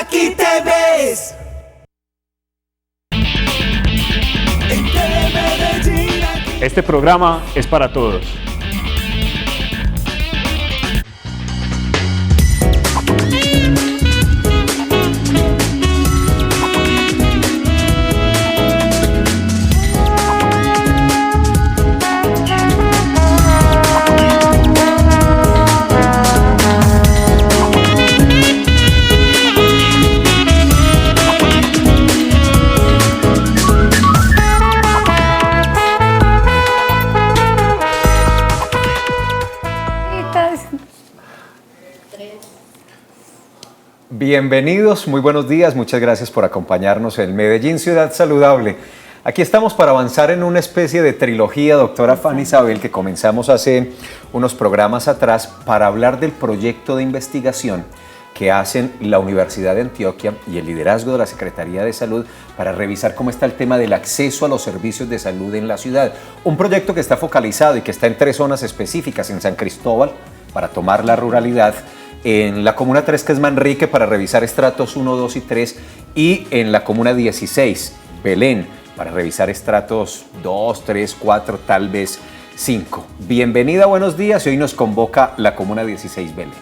aquí te ves. En Medellín, Este programa es para todos. Bienvenidos, muy buenos días, muchas gracias por acompañarnos en Medellín, Ciudad Saludable. Aquí estamos para avanzar en una especie de trilogía, doctora Fanny Isabel, que comenzamos hace unos programas atrás para hablar del proyecto de investigación que hacen la Universidad de Antioquia y el liderazgo de la Secretaría de Salud para revisar cómo está el tema del acceso a los servicios de salud en la ciudad. Un proyecto que está focalizado y que está en 3 zonas específicas, en San Cristóbal, para tomar la ruralidad, en la Comuna 3, que es Manrique, para revisar estratos 1, 2 y 3, y en la Comuna 16, Belén, para revisar estratos 2, 3, 4, tal vez 5. Bienvenida, buenos días, y hoy nos convoca la Comuna 16, Belén.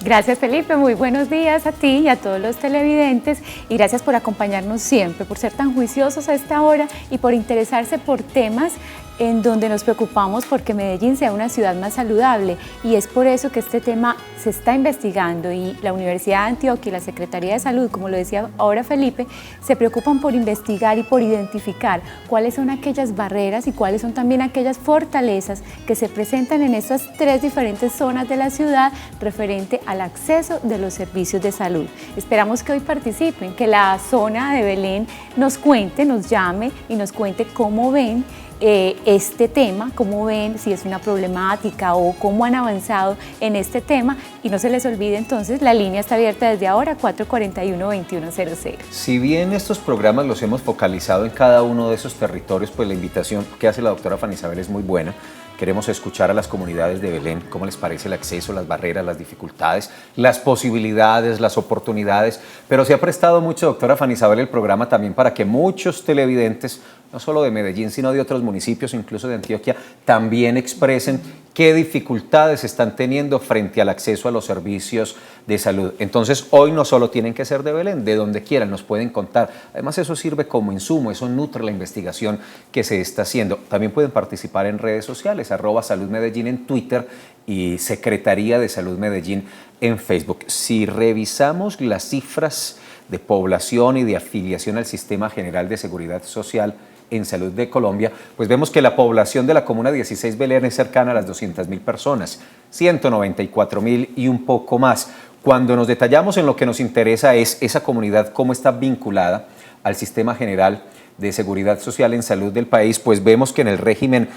Gracias, Felipe, muy buenos días a ti y a todos los televidentes, y gracias por acompañarnos siempre, por ser tan juiciosos a esta hora y por interesarse por temas en donde nos preocupamos porque Medellín sea una ciudad más saludable, y es por eso que este tema se está investigando, y la Universidad de Antioquia y la Secretaría de Salud, como lo decía ahora Felipe, se preocupan por investigar y por identificar cuáles son aquellas barreras y cuáles son también aquellas fortalezas que se presentan en estas 3 diferentes zonas de la ciudad referente al acceso de los servicios de salud. Esperamos que hoy participen, que la zona de Belén nos cuente, nos llame y nos cuente cómo ven este tema, cómo ven, si es una problemática o cómo han avanzado en este tema, y no se les olvide entonces, la línea está abierta desde ahora, 441-2100. Si bien estos programas los hemos focalizado en cada uno de esos territorios, pues la invitación que hace la doctora Fanny Isabel es muy buena. Queremos escuchar a las comunidades de Belén, cómo les parece el acceso, las barreras, las dificultades, las posibilidades, las oportunidades, pero se ha prestado mucho, doctora Fanny Isabel, el programa también para que muchos televidentes, no solo de Medellín, sino de otros municipios, incluso de Antioquia, también expresen qué dificultades están teniendo frente al acceso a los servicios de salud. Entonces, hoy no solo tienen que ser de Belén, de donde quieran nos pueden contar. Además, eso sirve como insumo, eso nutre la investigación que se está haciendo. También pueden participar en redes sociales, @saludmedellín en Twitter y Secretaría de Salud Medellín en Facebook. Si revisamos las cifras de población y de afiliación al Sistema General de Seguridad Social en Salud de Colombia, pues vemos que la población de la Comuna 16 Belén es cercana a las 200.000 personas, 194.000 y un poco más. Cuando nos detallamos en lo que nos interesa es esa comunidad, cómo está vinculada al Sistema General de Seguridad Social en Salud del país, pues vemos que en el régimen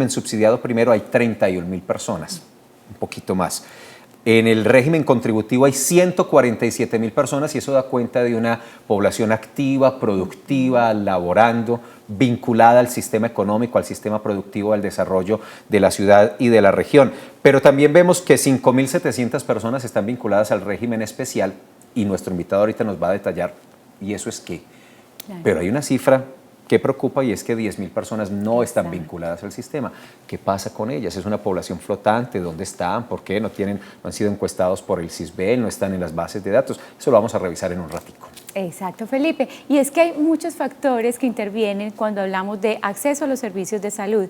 subsidiado primero hay 31.000 personas, un poquito más. En el régimen contributivo hay 147.000 personas, y eso da cuenta de una población activa, productiva, laborando, vinculada al sistema económico, al sistema productivo, al desarrollo de la ciudad y de la región. Pero también vemos que 5.700 personas están vinculadas al régimen especial, y nuestro invitado ahorita nos va a detallar, ¿y eso es qué? Claro. Pero hay una cifra que preocupa, y es que 10.000 personas no están vinculadas al sistema. ¿Qué pasa con ellas? ¿Es una población flotante? ¿Dónde están? ¿Por qué no han sido encuestados por el CISBEN? ¿No están en las bases de datos? Eso lo vamos a revisar en un ratico. Exacto, Felipe. Y es que hay muchos factores que intervienen cuando hablamos de acceso a los servicios de salud.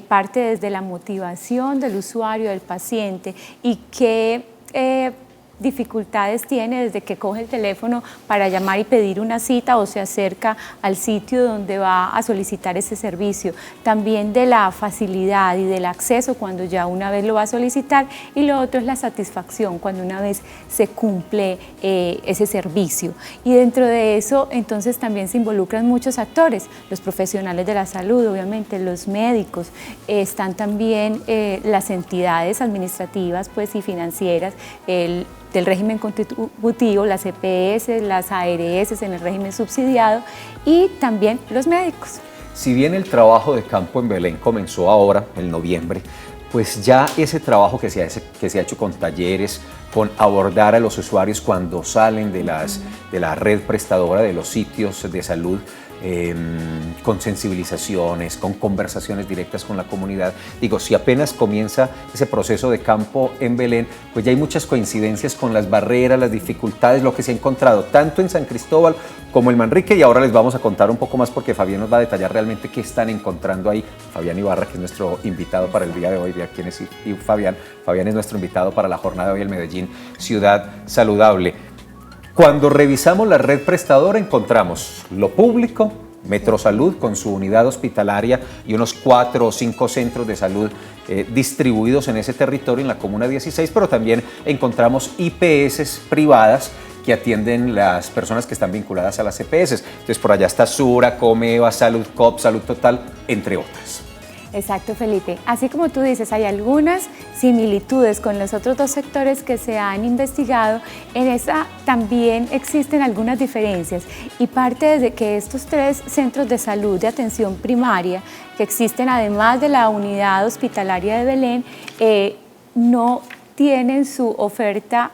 Parte desde la motivación del usuario, del paciente, y qué dificultades tiene desde que coge el teléfono para llamar y pedir una cita o se acerca al sitio donde va a solicitar ese servicio. También de la facilidad y del acceso cuando ya una vez lo va a solicitar, y lo otro es la satisfacción cuando una vez se cumple ese servicio. Y dentro de eso entonces también se involucran muchos actores, los profesionales de la salud, obviamente los médicos, están también las entidades administrativas pues, y financieras, del régimen contributivo, las EPS, las ARS en el régimen subsidiado, y también los médicos. Si bien el trabajo de campo en Belén comenzó ahora, en noviembre, pues ya ese trabajo que se ha hecho con talleres, con abordar a los usuarios cuando salen de la red prestadora de los sitios de salud, con sensibilizaciones, con conversaciones directas con la comunidad. Digo, si apenas comienza ese proceso de campo en Belén, pues ya hay muchas coincidencias con las barreras, las dificultades, lo que se ha encontrado tanto en San Cristóbal como en Manrique, y ahora les vamos a contar un poco más porque Fabián nos va a detallar realmente qué están encontrando ahí. Fabián Ibarra, que es nuestro invitado para el día de hoy, vea quién es y Fabián es nuestro invitado para la jornada de hoy, el Medellín Ciudad Saludable. Cuando revisamos la red prestadora encontramos lo público, Metrosalud con su unidad hospitalaria y unos 4 o 5 centros de salud distribuidos en ese territorio, en la Comuna 16, pero también encontramos IPS privadas que atienden las personas que están vinculadas a las EPS. Entonces por allá está Sura, Comeva, Salud Cop, Salud Total, entre otras. Exacto, Felipe. Así como tú dices, hay algunas similitudes con los otros dos sectores que se han investigado. En esa también existen algunas diferencias y parte de que estos 3 centros de salud de atención primaria que existen además de la unidad hospitalaria de Belén no tienen su oferta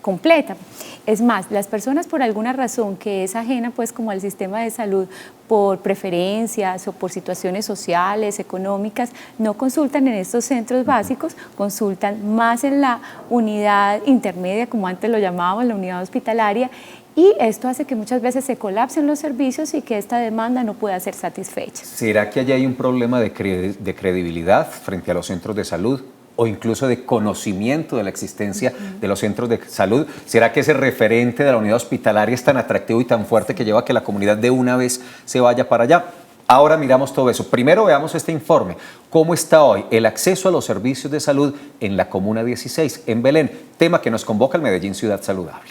completa. Es más, las personas por alguna razón que es ajena pues como al sistema de salud por preferencias o por situaciones sociales, económicas, no consultan en estos centros básicos, consultan más en la unidad intermedia, como antes lo llamábamos, la unidad hospitalaria, y esto hace que muchas veces se colapsen los servicios y que esta demanda no pueda ser satisfecha. ¿Será que allá hay un problema de credibilidad frente a los centros de salud? O incluso de conocimiento de la existencia de los centros de salud? ¿Será que ese referente de la unidad hospitalaria es tan atractivo y tan fuerte que lleva a que la comunidad de una vez se vaya para allá? Ahora miramos todo eso. Primero veamos este informe. ¿Cómo está hoy el acceso a los servicios de salud en la Comuna 16, en Belén? Tema que nos convoca el Medellín Ciudad Saludable.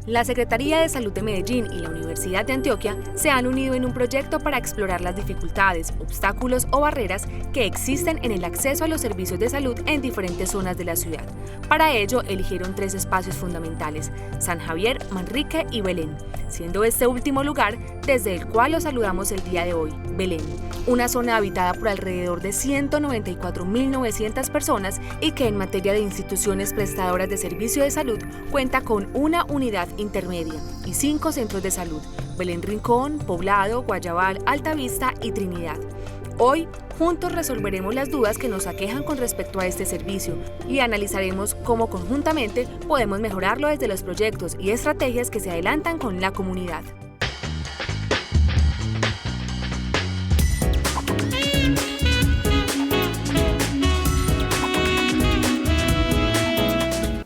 La Secretaría de Salud de Medellín y la Universidad de Antioquia se han unido en un proyecto para explorar las dificultades, obstáculos o barreras que existen en el acceso a los servicios de salud en diferentes zonas de la ciudad. Para ello, eligieron 3 espacios fundamentales: San Javier, Manrique y Belén, siendo este último lugar desde el cual los saludamos el día de hoy, Belén, una zona habitada por alrededor de 194.900 personas y que en materia de instituciones prestadoras de servicio de salud cuenta con una unidad intermedia y 5 centros de salud: Belén Rincón, Poblado, Guayabal, Altavista y Trinidad. Hoy, juntos resolveremos las dudas que nos aquejan con respecto a este servicio y analizaremos cómo conjuntamente podemos mejorarlo desde los proyectos y estrategias que se adelantan con la comunidad.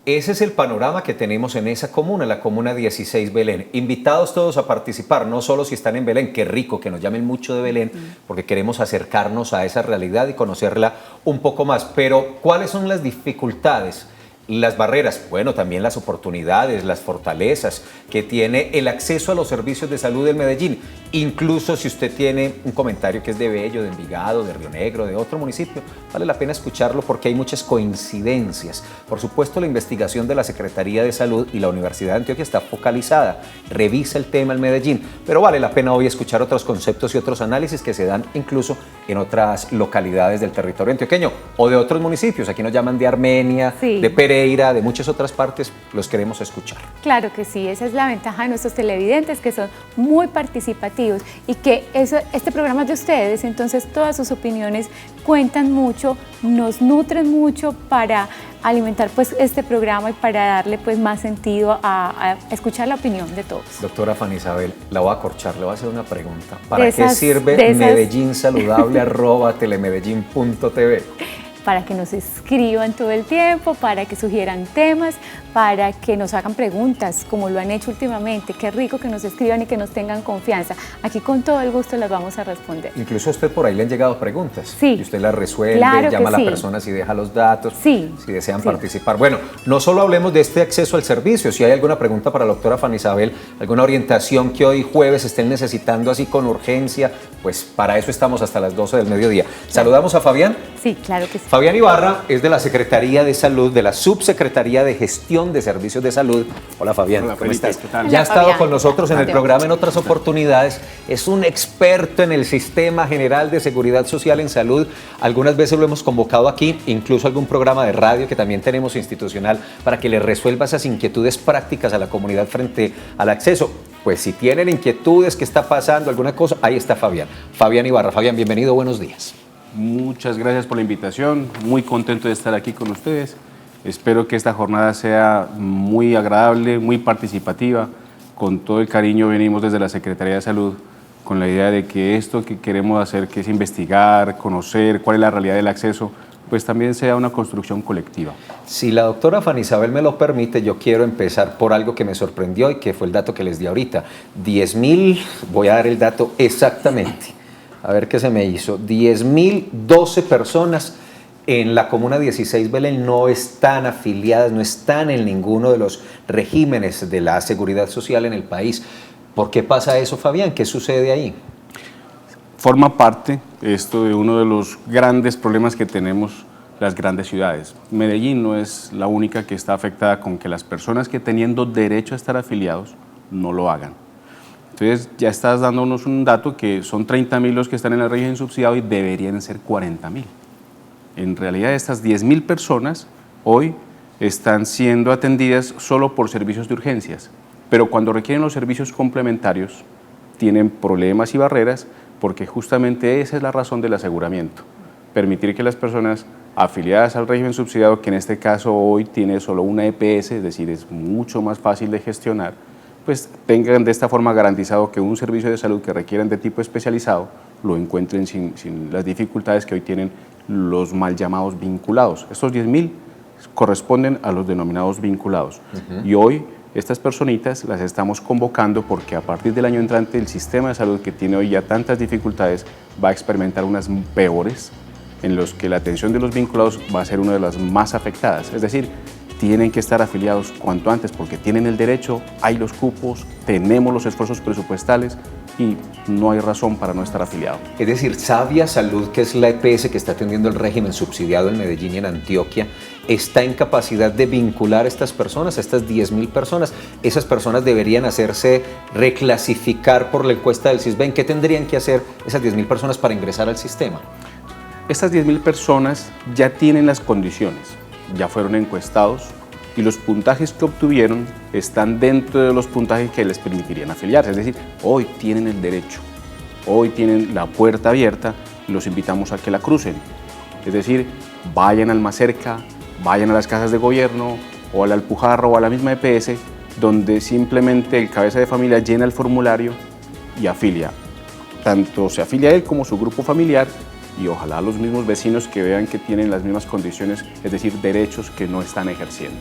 Ese es el panorama que tenemos en esa comuna, la Comuna 16 Belén. Invitados todos a participar, no solo si están en Belén, qué rico que nos llamen mucho de Belén, porque queremos acercarnos a esa realidad y conocerla un poco más. Pero, ¿cuáles son las dificultades? Las barreras, bueno, también las oportunidades, las fortalezas que tiene el acceso a los servicios de salud del Medellín. Incluso si usted tiene un comentario que es de Bello, de Envigado, de Río Negro, de otro municipio, vale la pena escucharlo porque hay muchas coincidencias. Por supuesto, la investigación de la Secretaría de Salud y la Universidad de Antioquia está focalizada, revisa el tema en Medellín, pero vale la pena hoy escuchar otros conceptos y otros análisis que se dan incluso en otras localidades del territorio antioqueño o de otros municipios. Aquí nos llaman de Armenia, sí, de Pereira, de muchas otras partes, los queremos escuchar. Claro que sí, esa es la ventaja de nuestros televidentes, que son muy participativos y que este programa es de ustedes, entonces todas sus opiniones cuentan mucho, nos nutren mucho para alimentar pues este programa y para darle pues más sentido a escuchar la opinión de todos. Doctora Fanny Isabel, la voy a corchar, le voy a hacer una pregunta. ¿Para qué sirve medellínsaludable@telemedellín.tv? Para que nos escriban todo el tiempo, para que sugieran temas, para que nos hagan preguntas, como lo han hecho últimamente. Qué rico que nos escriban y que nos tengan confianza. Aquí con todo el gusto las vamos a responder. Incluso a usted por ahí le han llegado preguntas. Sí. Y usted las resuelve, claro, llama a la sí, persona si deja los datos, sí, si desean sí, participar. Bueno, no solo hablemos de este acceso al servicio. Si hay alguna pregunta para la doctora Fanny Isabel, alguna orientación que hoy jueves estén necesitando así con urgencia, pues para eso estamos hasta las 12 del mediodía. Saludamos a Fabián. Sí, claro que sí. Fabián Ibarra es de la Secretaría de Salud, de la Subsecretaría de Gestión de Servicios de Salud. Hola Fabián, Hola, ¿cómo Felipe, estás? ¿qué tal? Ya ha Hola, estado Fabián. con nosotros en el Gracias. programa en otras oportunidades. Es un experto en el Sistema General de Seguridad Social en Salud. Algunas veces lo hemos convocado aquí, incluso algún programa de radio que también tenemos institucional para que le resuelva esas inquietudes prácticas a la comunidad frente al acceso. Pues si tienen inquietudes, qué está pasando, alguna cosa, ahí está Fabián. Fabián Ibarra. Fabián, bienvenido, buenos días. Muchas gracias por la invitación, muy contento de estar aquí con ustedes. Espero que esta jornada sea muy agradable, muy participativa. Con todo el cariño venimos desde la Secretaría de Salud con la idea de que esto que queremos hacer, que es investigar, conocer cuál es la realidad del acceso, pues también sea una construcción colectiva. Si la doctora Fanny Isabel me lo permite, yo quiero empezar por algo que me sorprendió y que fue el dato que les di ahorita. 10.000, voy a dar el dato exactamente, a ver qué se me hizo. 10.012 personas en la Comuna 16 Belén no están afiliadas, no están en ninguno de los regímenes de la seguridad social en el país. ¿Por qué pasa eso, Fabián? ¿Qué sucede ahí? Forma parte esto de uno de los grandes problemas que tenemos las grandes ciudades. Medellín no es la única que está afectada con que las personas que teniendo derecho a estar afiliados no lo hagan. Entonces ya estás dándonos un dato que son 30.000 los que están en el régimen subsidiado y deberían ser 40.000. En realidad estas 10.000 personas hoy están siendo atendidas solo por servicios de urgencias, pero cuando requieren los servicios complementarios tienen problemas y barreras porque justamente esa es la razón del aseguramiento, permitir que las personas afiliadas al régimen subsidiado, que en este caso hoy tiene solo una EPS, es decir, es mucho más fácil de gestionar, pues tengan de esta forma garantizado que un servicio de salud que requieran de tipo especializado lo encuentren sin las dificultades que hoy tienen los mal llamados vinculados. Estos 10.000 corresponden a los denominados vinculados. Y hoy estas personitas las estamos convocando porque a partir del año entrante el sistema de salud que tiene hoy ya tantas dificultades va a experimentar unas peores en los que la atención de los vinculados va a ser una de las más afectadas. Es decir, tienen que estar afiliados cuanto antes porque tienen el derecho, hay los cupos, tenemos los esfuerzos presupuestales y no hay razón para no estar afiliado. Es decir, Savia Salud, que es la EPS que está atendiendo el régimen subsidiado en Medellín y en Antioquia, está en capacidad de vincular a estas personas, a estas 10.000 personas. Esas personas deberían hacerse reclasificar por la encuesta del CISBEN. ¿Qué tendrían que hacer esas 10.000 personas para ingresar al sistema? Estas 10.000 personas ya tienen las condiciones, ya fueron encuestados y los puntajes que obtuvieron están dentro de los puntajes que les permitirían afiliarse. Es decir, hoy tienen el derecho, hoy tienen la puerta abierta y los invitamos a que la crucen. Es decir, vayan al más cerca, vayan a las casas de gobierno o a la Alpujarra o a la misma EPS, donde simplemente el cabeza de familia llena el formulario y afilia. Tanto se afilia él como su grupo familiar y ojalá los mismos vecinos que vean que tienen las mismas condiciones, es decir, derechos que no están ejerciendo.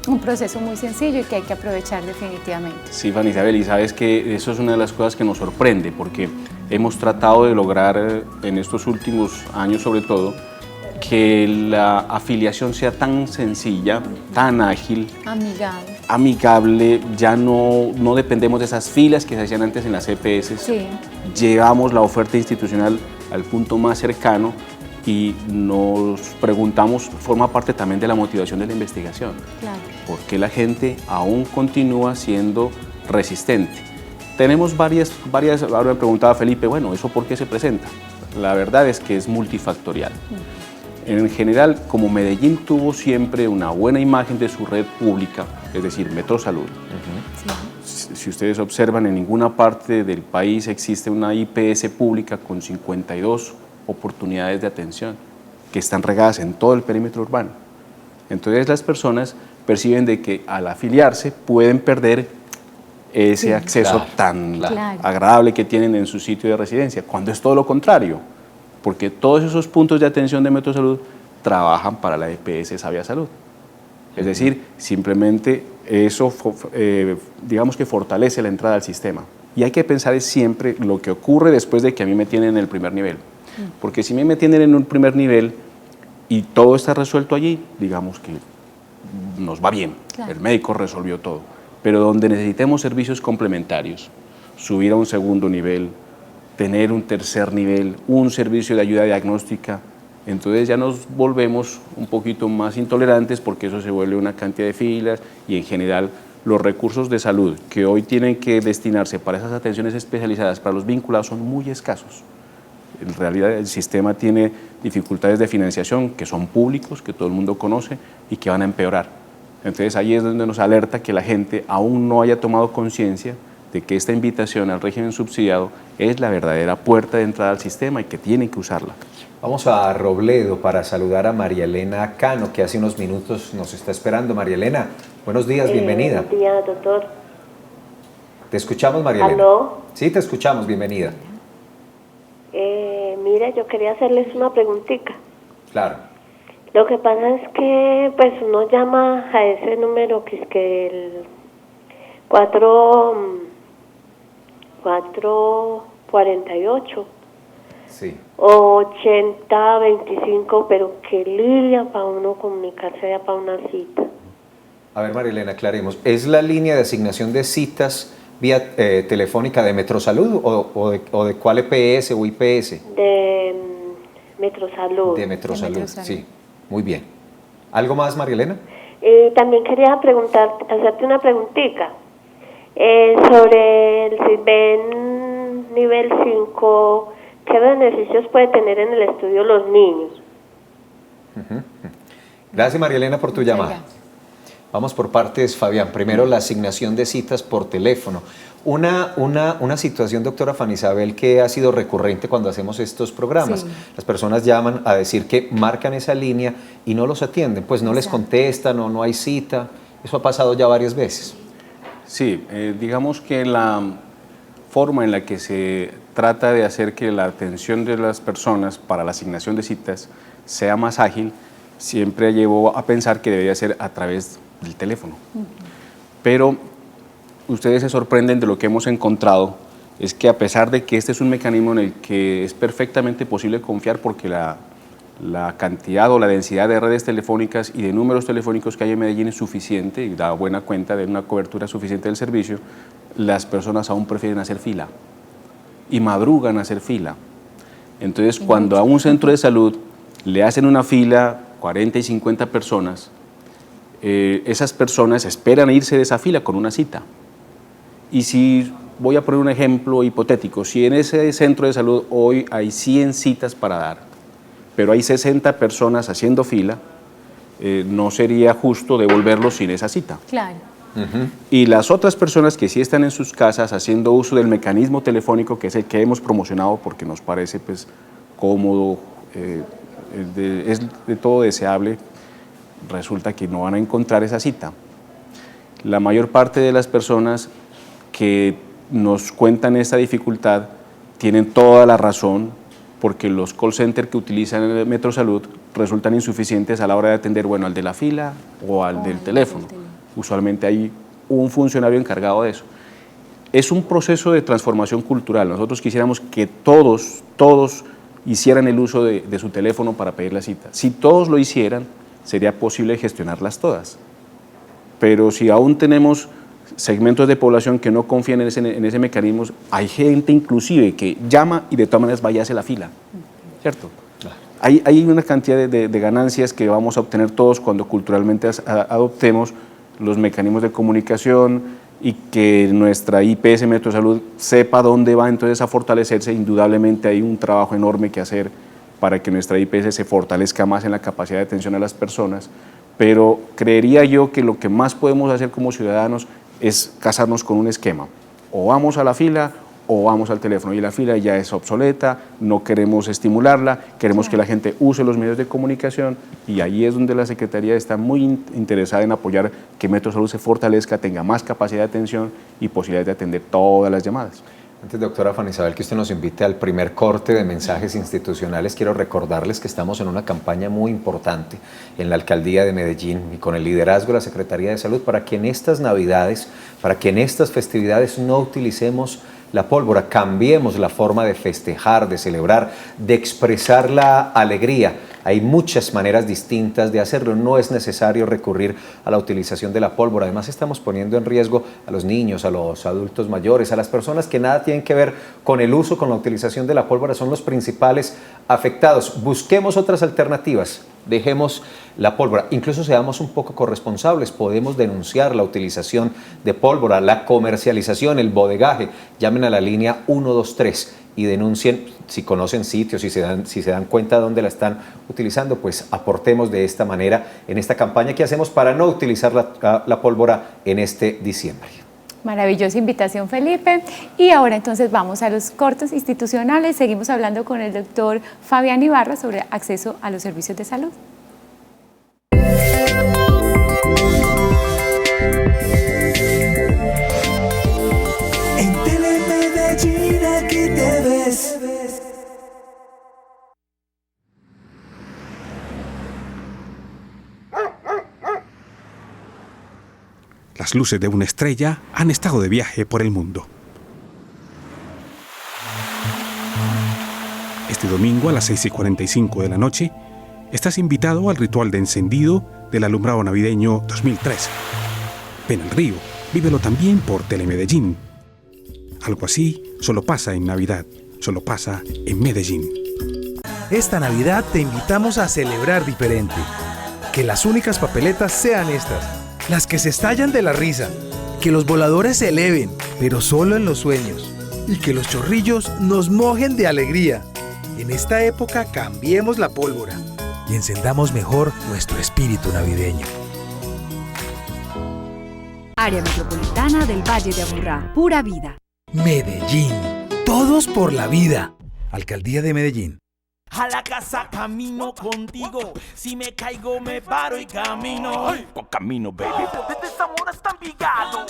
Un proceso muy sencillo y que hay que aprovechar definitivamente. Sí, Fanny Isabel, y sabes que eso es una de las cosas que nos sorprende porque hemos tratado de lograr en estos últimos años sobre todo que la afiliación sea tan sencilla, tan ágil, amigable, ya no dependemos de esas filas que se hacían antes en las EPS. Sí. Llevamos la oferta institucional al punto más cercano y nos preguntamos, forma parte también de la motivación de la investigación. Claro. ¿Por qué la gente aún continúa siendo resistente? Tenemos varias, ahora me preguntaba Felipe, bueno, ¿eso por qué se presenta? La verdad es que es multifactorial. En general, como Medellín tuvo siempre una buena imagen de su red pública, es decir, Metrosalud, si ustedes observan, en ninguna parte del país existe una IPS pública con 52 oportunidades de atención que están regadas en todo el perímetro urbano. Entonces las personas perciben de que al afiliarse pueden perder ese acceso tan agradable que tienen en su sitio de residencia, cuando es todo lo contrario, porque todos esos puntos de atención de Metrosalud trabajan para la EPS Savia Salud. Es decir, simplemente eso, digamos que fortalece la entrada al sistema. Y hay que pensar siempre lo que ocurre después de que a mí me tienen en el primer nivel. Porque si me tienen en un primer nivel y todo está resuelto allí, digamos que nos va bien, el médico resolvió todo. Pero donde necesitemos servicios complementarios, subir a un segundo nivel, tener un tercer nivel, un servicio de ayuda diagnóstica, Entonces ya nos volvemos un poquito más intolerantes porque eso se vuelve una cantidad de filas y en general los recursos de salud que hoy tienen que destinarse para esas atenciones especializadas para los vinculados son muy escasos. En realidad el sistema tiene dificultades de financiación que son públicos, que todo el mundo conoce y que van a empeorar. Entonces ahí es donde nos alerta que la gente aún no haya tomado conciencia de que esta invitación al régimen subsidiado es la verdadera puerta de entrada al sistema y que tienen que usarla. Vamos a Robledo para saludar a María Elena Cano, que hace unos minutos nos está esperando. María Elena, buenos días, bienvenida. Buenos días, doctor. Te escuchamos, María Elena. ¿Aló? Sí, te escuchamos, bienvenida. Mira, yo quería hacerles una preguntita. Claro. Lo que pasa es que pues uno llama a ese número que es que el 448 Sí. 8025, pero qué lidia para uno comunicarse ya para una cita. A ver, María Elena, aclaremos. ¿Es la línea de asignación de citas vía telefónica de Metrosalud o de cuál EPS o IPS? De Metrosalud. De Metrosalud, Metrosalud. sí. Muy bien. ¿Algo más, María Elena? También quería hacerte una preguntita sobre el CISBEN nivel 5. ¿Qué beneficios puede tener en el estudio los niños? Gracias, María Elena, por tu llamada. Gracias. Vamos por partes, Fabián. Primero, la asignación de citas por teléfono. Una situación, doctora Fanny Isabel, que ha sido recurrente cuando hacemos estos programas. Sí. Las personas llaman a decir que marcan esa línea y no los atienden, pues no les contestan o no hay cita. Eso ha pasado ya varias veces. Sí, digamos que la forma en la que se trata de hacer que la atención de las personas para la asignación de citas sea más ágil, siempre llevó a pensar que debería ser a través del teléfono. Pero ustedes se sorprenden de lo que hemos encontrado, es que a pesar de que este es un mecanismo en el que es perfectamente posible confiar porque la cantidad o la densidad de redes telefónicas y de números telefónicos que hay en Medellín es suficiente y da buena cuenta de una cobertura suficiente del servicio, las personas aún prefieren hacer fila y madrugan a hacer fila. Entonces, cuando a un centro de salud le hacen una fila, 40 y 50 personas, esas personas esperan irse de esa fila con una cita. Y si, voy a poner un ejemplo hipotético, si en ese centro de salud hoy hay 100 citas para dar, pero hay 60 personas haciendo fila, no sería justo devolverlos sin esa cita. Claro. Y las otras personas que sí están en sus casas haciendo uso del mecanismo telefónico, que es el que hemos promocionado porque nos parece pues, cómodo, es de todo deseable, resulta que no van a encontrar esa cita. La mayor parte de las personas que nos cuentan esta dificultad tienen toda la razón, porque los call centers que utilizan el Metrosalud resultan insuficientes a la hora de atender, bueno, al de la fila o al del teléfono. Usualmente hay un funcionario encargado de eso. Es un proceso de transformación cultural. Nosotros quisiéramos que todos hicieran el uso de su teléfono para pedir la cita. Si todos lo hicieran, sería posible gestionarlas todas. Pero si aún tenemos segmentos de población que no confían en ese mecanismo, hay gente inclusive que llama y de todas maneras vaya a hacer la fila, ¿cierto? Hay una cantidad de ganancias que vamos a obtener todos cuando culturalmente adoptemos los mecanismos de comunicación y que nuestra IPS Metrosalud sepa dónde va entonces a fortalecerse. Indudablemente hay un trabajo enorme que hacer para que nuestra IPS se fortalezca más en la capacidad de atención a las personas, pero creería yo que lo que más podemos hacer como ciudadanos es casarnos con un esquema. O vamos a la fila o vamos al teléfono, y la fila ya es obsoleta, no queremos estimularla, queremos que la gente use los medios de comunicación, y ahí es donde la Secretaría está muy interesada en apoyar que Metrosalud se fortalezca, tenga más capacidad de atención y posibilidad de atender todas las llamadas. Antes, doctora Fanny Isabel, que usted nos invite al primer corte de mensajes institucionales, quiero recordarles que estamos en una campaña muy importante en la Alcaldía de Medellín y con el liderazgo de la Secretaría de Salud para que en estas Navidades, para que en estas festividades no utilicemos la pólvora, cambiemos la forma de festejar, de celebrar, de expresar la alegría. Hay muchas maneras distintas de hacerlo, no es necesario recurrir a la utilización de la pólvora. Además estamos poniendo en riesgo a los niños, a los adultos mayores, a las personas que nada tienen que ver con el uso, con la utilización de la pólvora, son los principales afectados. Busquemos otras alternativas, dejemos la pólvora, incluso seamos un poco corresponsables, podemos denunciar la utilización de pólvora, la comercialización, el bodegaje. Llamen a la línea 123 y denuncien si conocen sitios, si se dan cuenta de dónde la están utilizando, pues aportemos de esta manera en esta campaña que hacemos para no utilizar la pólvora en este diciembre. Maravillosa invitación, Felipe. Y ahora entonces vamos a los cortes institucionales. Seguimos hablando con el doctor Fabián Ibarra sobre acceso a los servicios de salud. En Telemedellín aquí te ves. Las luces de una estrella han estado de viaje por el mundo. Este domingo a las 6:45 de la noche, estás invitado al ritual de encendido del alumbrado navideño 2013. Ven al río, vívelo también por Telemedellín. Algo así solo pasa en Navidad, solo pasa en Medellín. Esta Navidad te invitamos a celebrar diferente. Que las únicas papeletas sean estas, las que se estallan de la risa. Que los voladores se eleven, pero solo en los sueños. Y que los chorrillos nos mojen de alegría. En esta época cambiemos la pólvora y encendamos mejor nuestro espíritu navideño. Área Metropolitana del Valle de Aburrá. Pura vida. Medellín. Todos por la vida. Alcaldía de Medellín. A la casa camino contigo. Si me caigo me paro y camino. Ay, con camino, baby. Desde Zamora hasta Envigado.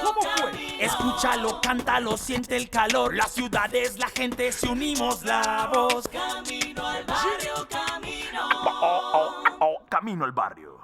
¿Cómo fue? Escúchalo, cántalo, siente el calor. Las ciudades, la gente, si unimos la voz. Camino al barrio, camino. Camino al barrio.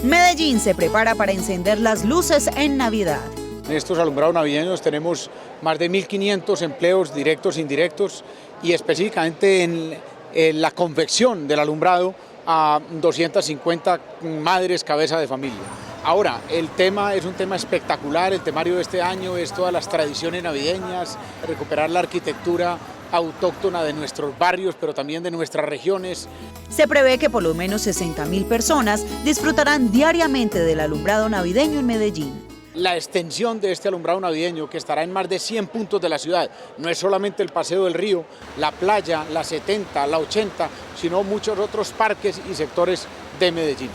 Medellín se prepara para encender las luces en Navidad. En estos alumbrados navideños tenemos más de 1.500 empleos directos e indirectos y específicamente en la confección del alumbrado a 250 madres cabeza de familia. Ahora, el tema es un tema espectacular, el temario de este año es todas las tradiciones navideñas, recuperar la arquitectura autóctona de nuestros barrios, pero también de nuestras regiones. Se prevé que por lo menos 60.000 personas disfrutarán diariamente del alumbrado navideño en Medellín. La extensión de este alumbrado navideño, que estará en más de 100 puntos de la ciudad, no es solamente el Paseo del Río, la playa, la 70, la 80, sino muchos otros parques y sectores de Medellín.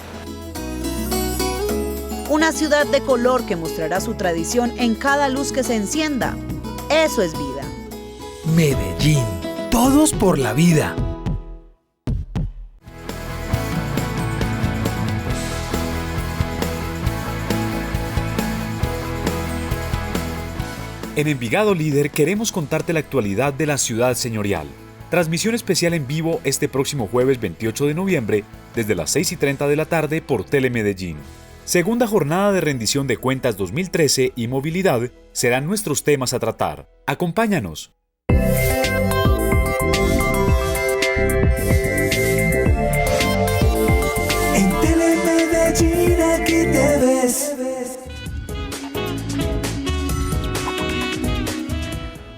Una ciudad de color que mostrará su tradición en cada luz que se encienda. Eso es vida. Medellín. Todos por la vida. En Envigado Líder queremos contarte la actualidad de la ciudad señorial. Transmisión especial en vivo este próximo jueves 28 de noviembre desde las 6:30 de la tarde por Telemedellín. Segunda jornada de rendición de cuentas 2013 y movilidad serán nuestros temas a tratar. Acompáñanos. En Telemedellín aquí te ves.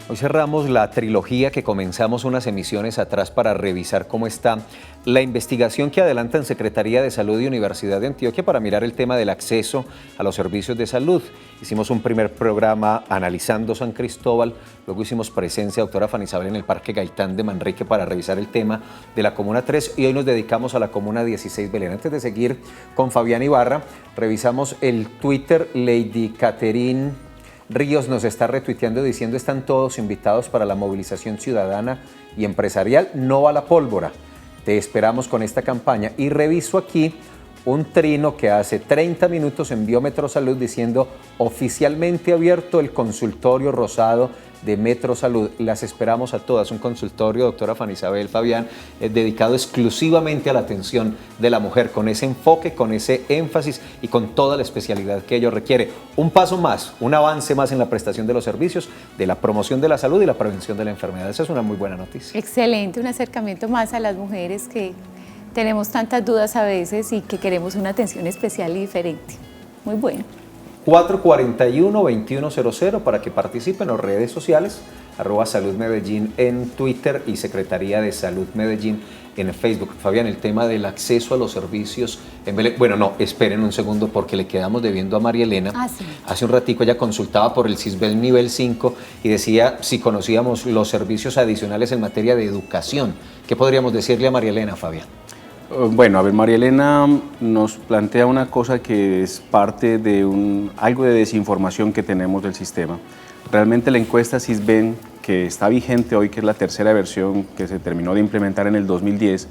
Hoy cerramos la trilogía que comenzamos unas emisiones atrás para revisar cómo está la investigación que adelantan Secretaría de Salud y Universidad de Antioquia para mirar el tema del acceso a los servicios de salud. Hicimos un primer programa analizando San Cristóbal, luego hicimos presencia, doctora Fanny Isabel, en el Parque Gaitán de Manrique para revisar el tema de la Comuna 3 y hoy nos dedicamos a la Comuna 16 Belén. Antes de seguir con Fabián Ibarra, revisamos el Twitter. Lady Catherine Ríos nos está retuiteando diciendo: están todos invitados para la movilización ciudadana y empresarial, no a la pólvora. Te esperamos con esta campaña. Y reviso aquí un trino que hace 30 minutos envió Metro Salud diciendo oficialmente abierto el consultorio rosado de Metro Salud. Las esperamos a todas, un consultorio, doctora Fanny Isabel Fabián, dedicado exclusivamente a la atención de la mujer, con ese enfoque, con ese énfasis y con toda la especialidad que ello requiere. Un paso más, un avance más en la prestación de los servicios, de la promoción de la salud y la prevención de la enfermedad. Esa es una muy buena noticia. Excelente, un acercamiento más a las mujeres que tenemos tantas dudas a veces y que queremos una atención especial y diferente. Muy bueno. 441-2100 para que participen en las redes sociales, @Salud Medellín en Twitter y Secretaría de Salud Medellín en Facebook. Fabián, el tema del acceso a los servicios en Belén. Bueno, no, esperen un segundo porque le quedamos debiendo a María Elena. Sí. Hace un ratico ella consultaba por el CISBEN nivel 5 y decía si conocíamos los servicios adicionales en materia de educación. ¿Qué podríamos decirle a María Elena, Fabián? Bueno, a ver, María Elena nos plantea una cosa que es parte de algo de desinformación que tenemos del sistema. Realmente la encuesta CISBEN, que está vigente hoy, que es la tercera versión que se terminó de implementar en el 2010,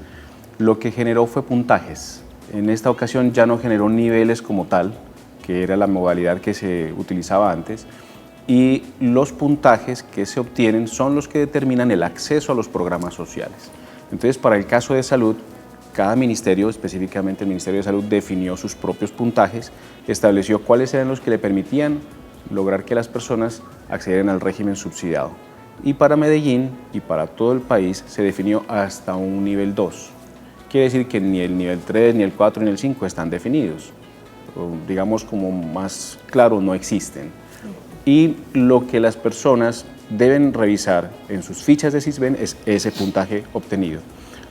lo que generó fue puntajes. En esta ocasión ya no generó niveles como tal, que era la modalidad que se utilizaba antes, y los puntajes que se obtienen son los que determinan el acceso a los programas sociales. Entonces, para el caso de salud, cada ministerio, específicamente el Ministerio de Salud, definió sus propios puntajes, estableció cuáles eran los que le permitían lograr que las personas accedieran al régimen subsidiado. Y para Medellín y para todo el país se definió hasta un nivel 2. Quiere decir que ni el nivel 3, ni el 4, ni el 5 están definidos. O, digamos, como más claro, no existen. Y lo que las personas deben revisar en sus fichas de CISBEN es ese puntaje obtenido.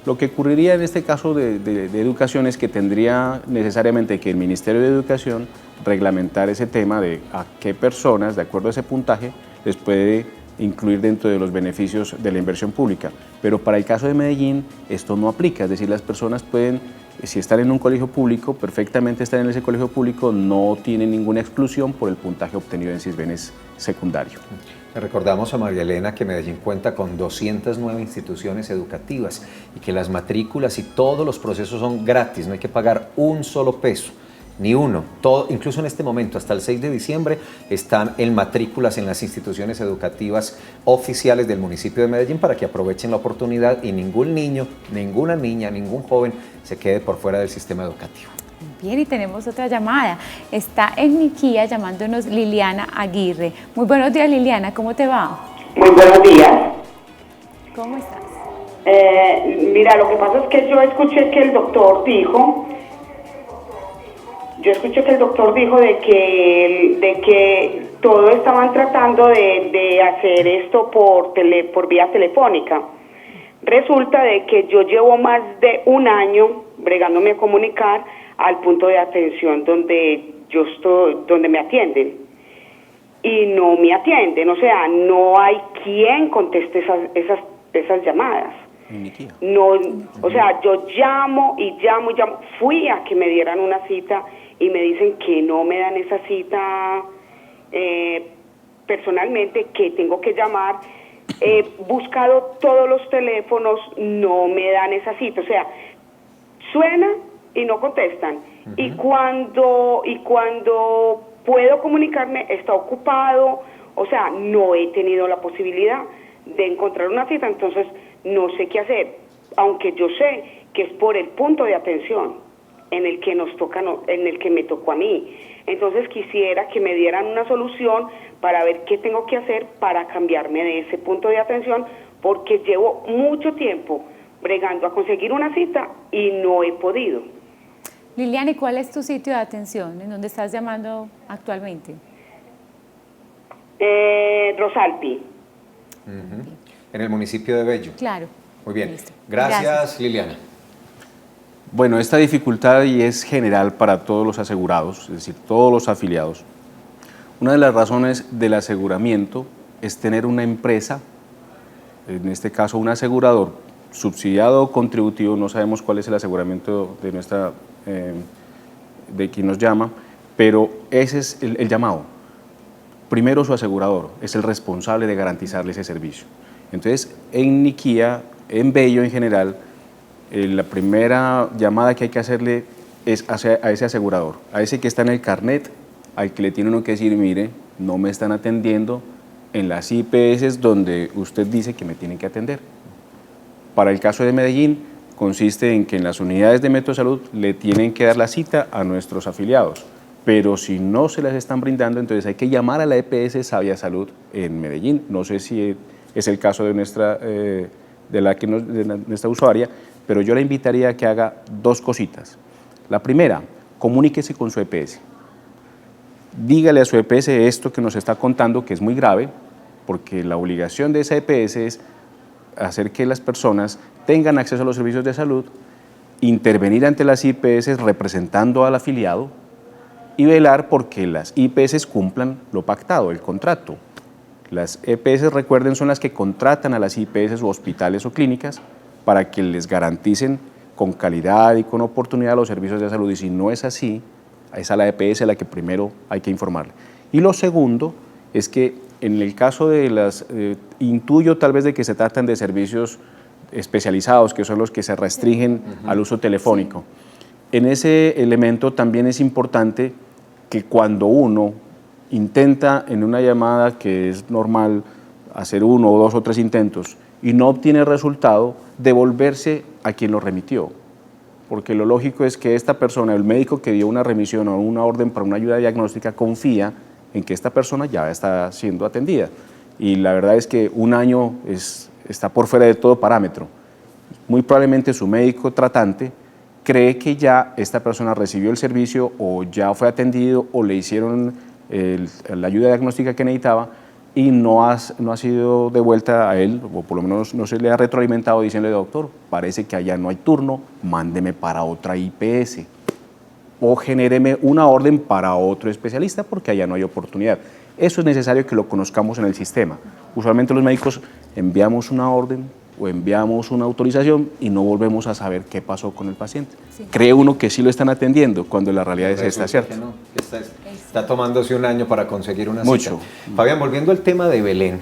Lo que ocurriría en este caso de educación es que tendría necesariamente que el Ministerio de Educación reglamentar ese tema de a qué personas, de acuerdo a ese puntaje, les puede incluir dentro de los beneficios de la inversión pública. Pero para el caso de Medellín esto no aplica, es decir, las personas pueden, si están en un colegio público, perfectamente están en ese colegio público, no tienen ninguna exclusión por el puntaje obtenido en CISBEN secundario. Le recordamos a María Elena que Medellín cuenta con 209 instituciones educativas y que las matrículas y todos los procesos son gratis, no hay que pagar un solo peso, ni uno. Todo, incluso en este momento, hasta el 6 de diciembre, están en matrículas en las instituciones educativas oficiales del municipio de Medellín para que aprovechen la oportunidad y ningún niño, ninguna niña, ningún joven se quede por fuera del sistema educativo. Bien, y tenemos otra llamada. Está en Niquía llamándonos Liliana Aguirre. Muy buenos días, Liliana, ¿cómo te va? Muy buenos días. ¿Cómo estás? Mira, lo que pasa es que yo escuché que el doctor dijo de que todo estaban tratando de hacer esto por vía telefónica. Resulta de que yo llevo más de un año bregándome a comunicar al punto de atención donde yo estoy, donde me atienden, y no me atienden, o sea, no hay quien conteste esas llamadas. No, o sea, yo llamo y llamo, fui a que me dieran una cita y me dicen que no me dan esa cita personalmente, que tengo que llamar. He buscado todos los teléfonos, no me dan esa cita, o sea, suena y no contestan. Y cuando puedo comunicarme, está ocupado, o sea, no he tenido la posibilidad de encontrar una cita, entonces no sé qué hacer, aunque yo sé que es por el punto de atención en el que en el que me tocó a mí. Entonces quisiera que me dieran una solución para ver qué tengo que hacer para cambiarme de ese punto de atención, porque llevo mucho tiempo bregando a conseguir una cita y no he podido. Liliana, ¿y cuál es tu sitio de atención? ¿En dónde estás llamando actualmente? Rosalpi. En el municipio de Bello. Claro. Muy bien. Listo. Gracias, Liliana. Bueno, esta dificultad y es general para todos los asegurados, es decir, todos los afiliados. Una de las razones del aseguramiento es tener una empresa, en este caso un asegurador, subsidiado o contributivo, no sabemos cuál es el aseguramiento de quien nos llama, pero ese es el llamado. Primero su asegurador es el responsable de garantizarle ese servicio. Entonces, en Niquía, en Bello en general, la primera llamada que hay que hacerle es a ese asegurador, a ese que está en el carnet, al que le tiene uno que decir, mire, no me están atendiendo en las IPS donde usted dice que me tienen que atender. Para el caso de Medellín, consiste en que en las unidades de Metrosalud le tienen que dar la cita a nuestros afiliados, pero si no se las están brindando, entonces hay que llamar a la EPS Sabia Salud en Medellín. No sé si es el caso de nuestra usuaria, pero yo la invitaría a que haga dos cositas. La primera, comuníquese con su EPS. Dígale a su EPS esto que nos está contando, que es muy grave, porque la obligación de esa EPS es hacer que las personas tengan acceso a los servicios de salud, intervenir ante las IPS representando al afiliado y velar porque las IPS cumplan lo pactado, el contrato. Las EPS, recuerden, son las que contratan a las IPS o hospitales o clínicas para que les garanticen con calidad y con oportunidad los servicios de salud, y si no es así, es a la EPS a la que primero hay que informarle. Y lo segundo es que en el caso de las, intuyo tal vez de que se tratan de servicios especializados, que son los que se restringen al uso telefónico. En ese elemento también es importante que cuando uno intenta en una llamada que es normal hacer 1 o 2 o 3 intentos y no obtiene resultado, devolverse a quien lo remitió. Porque lo lógico es que esta persona, el médico que dio una remisión o una orden para una ayuda diagnóstica, confía en que esta persona ya está siendo atendida. Y la verdad es que un año está por fuera de todo parámetro. Muy probablemente su médico tratante cree que ya esta persona recibió el servicio o ya fue atendido o le hicieron la ayuda diagnóstica que necesitaba y no ha sido devuelta a él, o por lo menos no se le ha retroalimentado diciéndole, doctor, parece que allá no hay turno, mándeme para otra IPS o genéreme una orden para otro especialista porque allá no hay oportunidad. Eso es necesario que lo conozcamos en el sistema. Usualmente los médicos enviamos una orden o enviamos una autorización y no volvemos a saber qué pasó con el paciente. Sí. Cree uno que sí lo están atendiendo cuando la realidad es esta, ¿cierto? No, está tomándose un año para conseguir una cita. Fabián, volviendo al tema de Belén,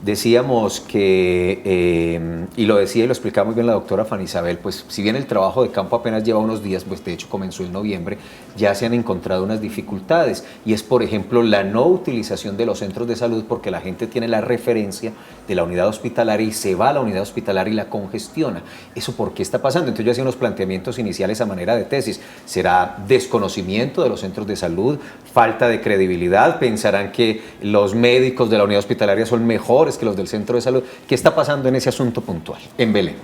decíamos que, y lo decía y lo explicaba muy bien la doctora Fanny Isabel, pues si bien el trabajo de campo apenas lleva unos días, pues de hecho comenzó en noviembre, ya se han encontrado unas dificultades y es por ejemplo la no utilización de los centros de salud porque la gente tiene la referencia de la unidad hospitalaria y se va a la unidad hospitalaria y la congestiona. ¿Eso por qué está pasando? Entonces yo hacía unos planteamientos iniciales a manera de tesis. ¿Será desconocimiento de los centros de salud? ¿Falta de credibilidad? ¿Pensarán que los médicos de la unidad hospitalaria son mejores que los del centro de salud? ¿Qué está pasando en ese asunto puntual en Belén?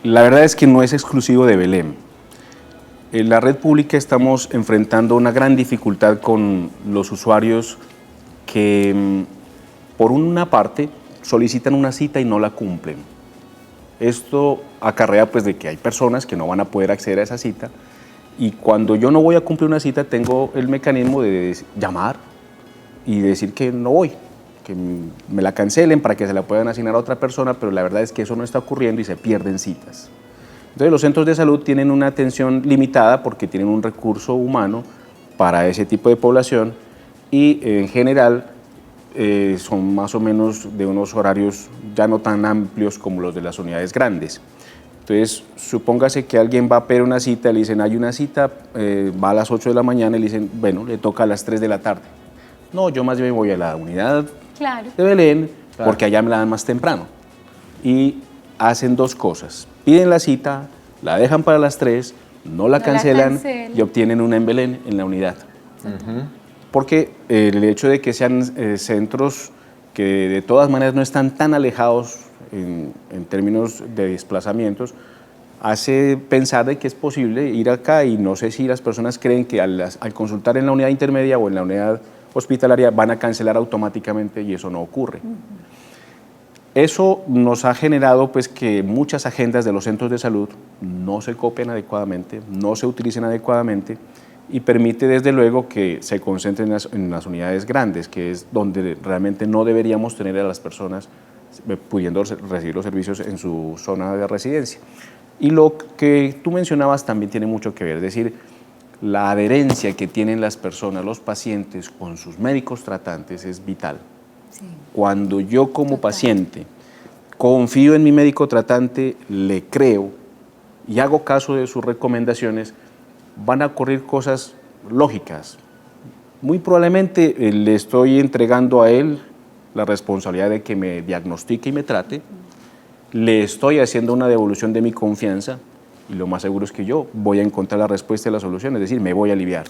La verdad es que no es exclusivo de Belén. En la red pública estamos enfrentando una gran dificultad con los usuarios que, por una parte, solicitan una cita y no la cumplen. Esto acarrea pues de que hay personas que no van a poder acceder a esa cita y cuando yo no voy a cumplir una cita tengo el mecanismo de llamar y decir que no voy, que me la cancelen para que se la puedan asignar a otra persona, pero la verdad es que eso no está ocurriendo y se pierden citas. Entonces los centros de salud tienen una atención limitada porque tienen un recurso humano para ese tipo de población y en general son más o menos de unos horarios ya no tan amplios como los de las unidades grandes. Entonces, supóngase que alguien va a pedir una cita, le dicen, hay una cita, va a las 8 de la mañana y le dicen, bueno, le toca a las 3 de la tarde. No, yo más bien voy a la unidad de Belén, porque allá me la dan más temprano. Y hacen dos cosas, piden la cita, la dejan para las 3, no la cancelan y obtienen una en Belén, en la unidad. Porque el hecho de que sean centros que de todas maneras no están tan alejados en términos de desplazamientos, hace pensar de que es posible ir acá y no sé si las personas creen que al consultar en la unidad intermedia o en la unidad hospitalaria van a cancelar automáticamente y eso no ocurre. Eso nos ha generado pues que muchas agendas de los centros de salud no se copian adecuadamente, no se utilicen adecuadamente y permite desde luego que se concentren en las unidades grandes, que es donde realmente no deberíamos tener a las personas pudiendo recibir los servicios en su zona de residencia. Y lo que tú mencionabas también tiene mucho que ver, es decir, la adherencia que tienen las personas, los pacientes con sus médicos tratantes es vital. Sí. Cuando yo como paciente confío en mi médico tratante, le creo y hago caso de sus recomendaciones, van a ocurrir cosas lógicas. Muy probablemente le estoy entregando a él la responsabilidad de que me diagnostique y me trate, le estoy haciendo una devolución de mi confianza y lo más seguro es que yo voy a encontrar la respuesta y la solución, es decir, me voy a aliviar.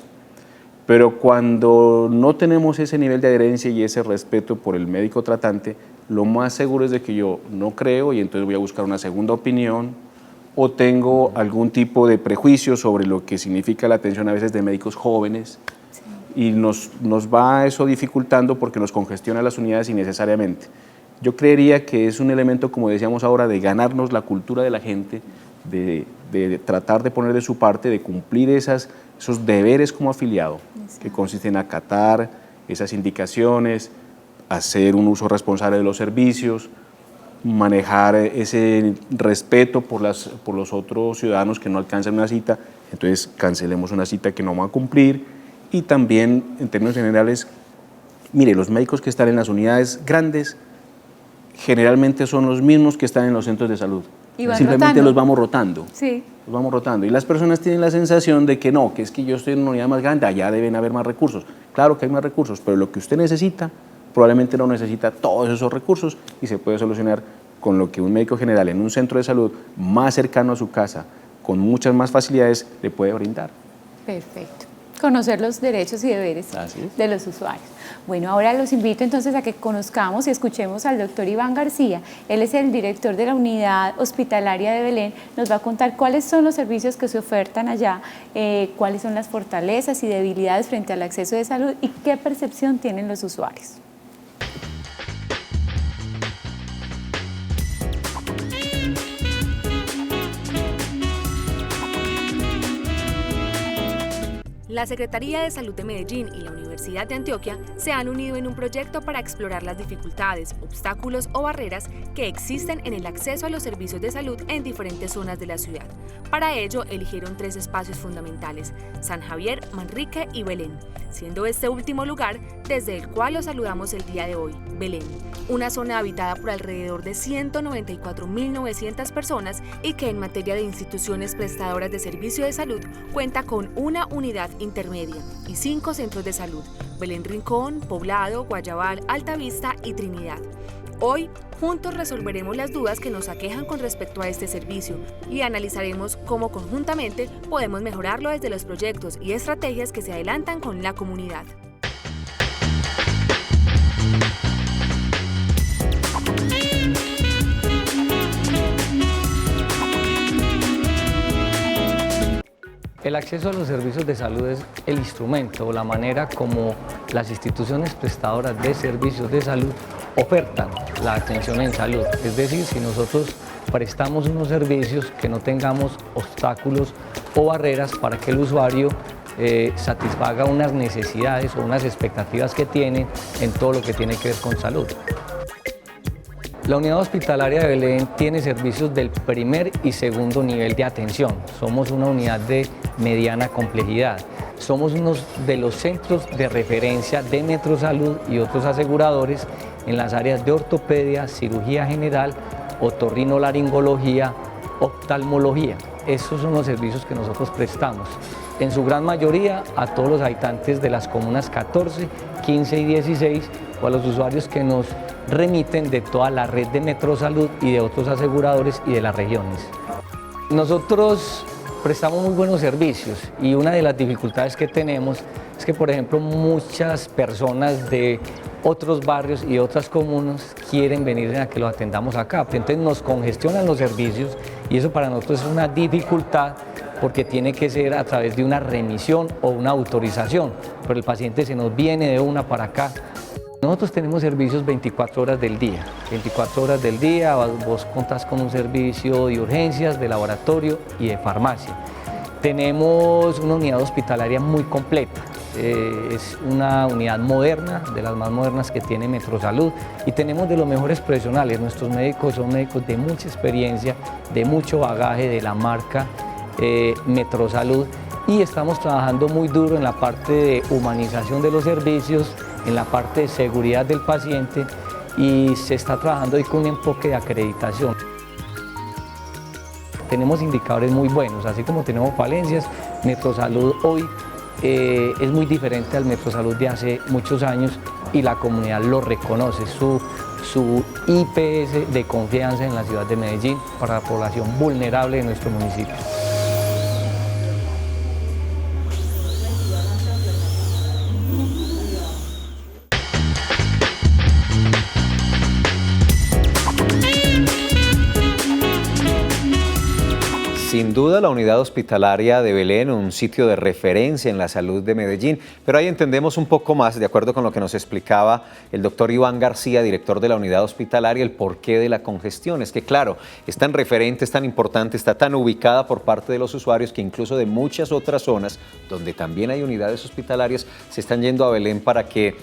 Pero cuando no tenemos ese nivel de adherencia y ese respeto por el médico tratante, lo más seguro es de que yo no creo y entonces voy a buscar una segunda opinión o tengo algún tipo de prejuicio sobre lo que significa la atención a veces de médicos jóvenes y nos va eso dificultando porque nos congestiona las unidades innecesariamente. Yo creería que es un elemento, como decíamos ahora, de ganarnos la cultura de la gente, de tratar de poner de su parte, de cumplir esos deberes como afiliado, que consisten en acatar esas indicaciones, hacer un uso responsable de los servicios, manejar ese respeto por los otros ciudadanos que no alcanzan una cita, entonces cancelemos una cita que no va a cumplir y también, en términos generales, mire, los médicos que están en las unidades grandes generalmente son los mismos que están en los centros de salud. Simplemente rotando. Los vamos rotando. Sí. Los vamos rotando. Y las personas tienen la sensación de que no, que es que yo estoy en una unidad más grande, allá deben haber más recursos. Claro que hay más recursos, pero lo que usted necesita, probablemente no necesita todos esos recursos y se puede solucionar con lo que un médico general en un centro de salud más cercano a su casa, con muchas más facilidades, le puede brindar. Perfecto. Conocer los derechos y deberes de los usuarios. Bueno, ahora los invito entonces a que conozcamos y escuchemos al doctor Iván García. Él es el director de la unidad hospitalaria de Belén. Nos va a contar cuáles son los servicios que se ofertan allá, cuáles son las fortalezas y debilidades frente al acceso de salud y qué percepción tienen los usuarios. La Secretaría de Salud de Medellín y la Universidad de Antioquia se han unido en un proyecto para explorar las dificultades, obstáculos o barreras que existen en el acceso a los servicios de salud en diferentes zonas de la ciudad. Para ello, eligieron 3 espacios fundamentales: San Javier, Manrique y Belén, siendo este último lugar desde el cual los saludamos el día de hoy, Belén, una zona habitada por alrededor de 194.900 personas y que en materia de instituciones prestadoras de servicio de salud cuenta con una unidad intermedia y 5 centros de salud: Belén Rincón, Poblado, Guayabal, Altavista y Trinidad. Hoy, juntos resolveremos las dudas que nos aquejan con respecto a este servicio y analizaremos cómo conjuntamente podemos mejorarlo desde los proyectos y estrategias que se adelantan con la comunidad. El acceso a los servicios de salud es el instrumento o la manera como las instituciones prestadoras de servicios de salud ofertan la atención en salud. Es decir, si nosotros prestamos unos servicios, que no tengamos obstáculos o barreras para que el usuario satisfaga unas necesidades o unas expectativas que tiene en todo lo que tiene que ver con salud. La unidad hospitalaria de Belén tiene servicios del primer y segundo nivel de atención. Somos una unidad de mediana complejidad. Somos uno de los centros de referencia de Metrosalud y otros aseguradores en las áreas de ortopedia, cirugía general, otorrinolaringología, oftalmología. Estos son los servicios que nosotros prestamos, en su gran mayoría a todos los habitantes de las comunas 14, 15 y 16 o a los usuarios que nos remiten de toda la red de Metrosalud y de otros aseguradores y de las regiones. Nosotros prestamos muy buenos servicios y una de las dificultades que tenemos es que, por ejemplo, muchas personas de otros barrios y otras comunas quieren venir a que los atendamos acá, entonces nos congestionan los servicios y eso para nosotros es una dificultad porque tiene que ser a través de una remisión o una autorización, pero el paciente se nos viene de una para acá. Nosotros tenemos servicios 24 horas del día. 24 horas del día vos contás con un servicio de urgencias, de laboratorio y de farmacia. Tenemos una unidad hospitalaria muy completa. Es una unidad moderna, de las más modernas que tiene Metrosalud, y tenemos de los mejores profesionales. Nuestros médicos son médicos de mucha experiencia, de mucho bagaje de la marca Metrosalud, y estamos trabajando muy duro en la parte de humanización de los servicios, en la parte de seguridad del paciente, y se está trabajando hoy con un enfoque de acreditación. Tenemos indicadores muy buenos, así como tenemos falencias, Metrosalud hoy es muy diferente al Metrosalud de hace muchos años y la comunidad lo reconoce, su IPS de confianza en la ciudad de Medellín para la población vulnerable de nuestro municipio. Sin duda la unidad hospitalaria de Belén, un sitio de referencia en la salud de Medellín, pero ahí entendemos un poco más, de acuerdo con lo que nos explicaba el doctor Iván García, director de la unidad hospitalaria, el porqué de la congestión. Es que claro, es tan referente, es tan importante, está tan ubicada por parte de los usuarios que incluso de muchas otras zonas donde también hay unidades hospitalarias se están yendo a Belén para que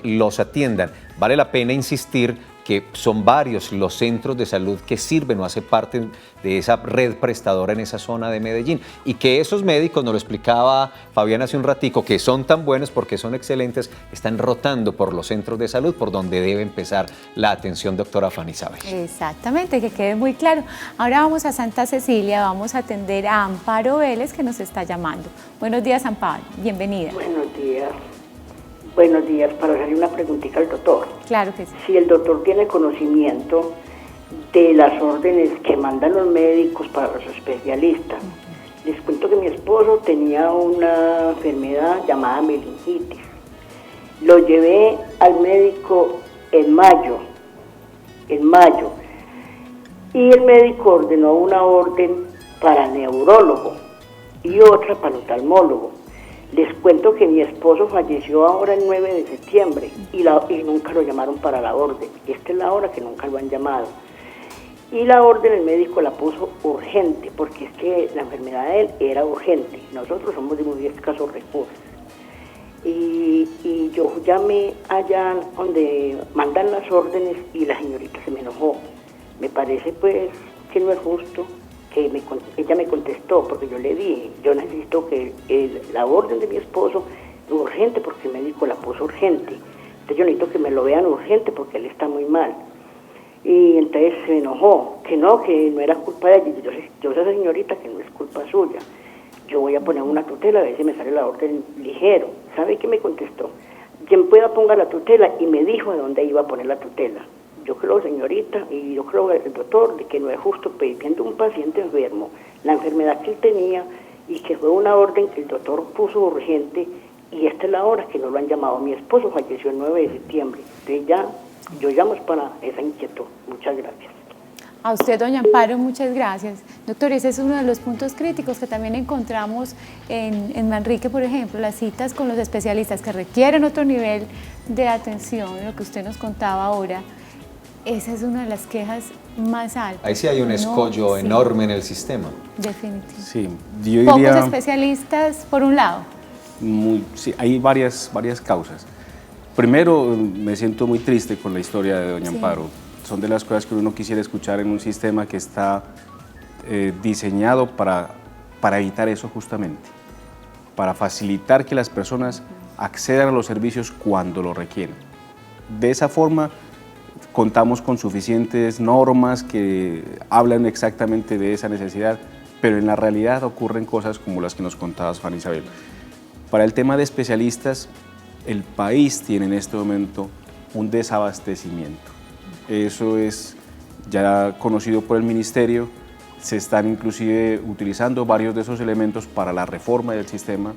los atiendan. Vale la pena insistir que son varios los centros de salud que sirven o hacen parte de esa red prestadora en esa zona de Medellín y que esos médicos, nos lo explicaba Fabián hace un ratico, que son tan buenos porque son excelentes, están rotando por los centros de salud por donde debe empezar la atención, doctora Fanny Isabel. Exactamente, que quede muy claro. Ahora vamos a Santa Cecilia, vamos a atender a Amparo Vélez que nos está llamando. Buenos días, Amparo, bienvenida. Buenos días. Buenos días, para hacerle una preguntita al doctor. Claro que sí. Si el doctor tiene conocimiento de las órdenes que mandan los médicos para los especialistas. Les cuento que mi esposo tenía una enfermedad llamada meningitis. Lo llevé al médico en mayo, y el médico ordenó una orden para neurólogo y otra para oftalmólogo. Les cuento que mi esposo falleció ahora el 9 de septiembre y nunca lo llamaron para la orden. Esta es la hora que nunca lo han llamado. Y la orden el médico la puso urgente, porque es que la enfermedad de él era urgente. Nosotros somos de muy escasos recursos. Y yo llamé allá donde mandan las órdenes y la señorita se me enojó. Me parece pues que no es justo. Ella me contestó, porque yo le dije, yo necesito que la orden de mi esposo es urgente porque el médico la puso urgente. Entonces yo necesito que me lo vean urgente porque él está muy mal. Y entonces se enojó, que no era culpa de ella. Yo sé, señorita, que no es culpa suya. Yo voy a poner una tutela a ver si me sale la orden ligero. ¿Sabe qué me contestó? Quien pueda ponga la tutela, y me dijo de dónde iba a poner la tutela. Yo creo, señorita, y yo creo, el doctor, de que no es justo pidiendo un paciente enfermo la enfermedad que él tenía y que fue una orden que el doctor puso urgente, y esta es la hora que no lo han llamado. Mi esposo falleció el 9 de septiembre. Entonces ya, yo llamo para esa inquietud. Muchas gracias. A usted, doña Amparo, muchas gracias. Doctor, ese es uno de los puntos críticos que también encontramos en Manrique, por ejemplo, las citas con los especialistas que requieren otro nivel de atención, lo que usted nos contaba ahora. Esa es una de las quejas más altas. Ahí sí hay un escollo enorme en el sistema. Definitivo. Sí, yo diría, pocos especialistas, por un lado. Sí, hay varias causas. Primero, me siento muy triste con la historia de doña Amparo. Son de las cosas que uno quisiera escuchar en un sistema que está diseñado para evitar eso justamente, para facilitar que las personas accedan a los servicios cuando lo requieren. De esa forma, contamos con suficientes normas que hablan exactamente de esa necesidad, pero en la realidad ocurren cosas como las que nos contabas, Fanny Isabel. Para el tema de especialistas, el país tiene en este momento un desabastecimiento. Eso es ya conocido por el Ministerio, se están inclusive utilizando varios de esos elementos para la reforma del sistema.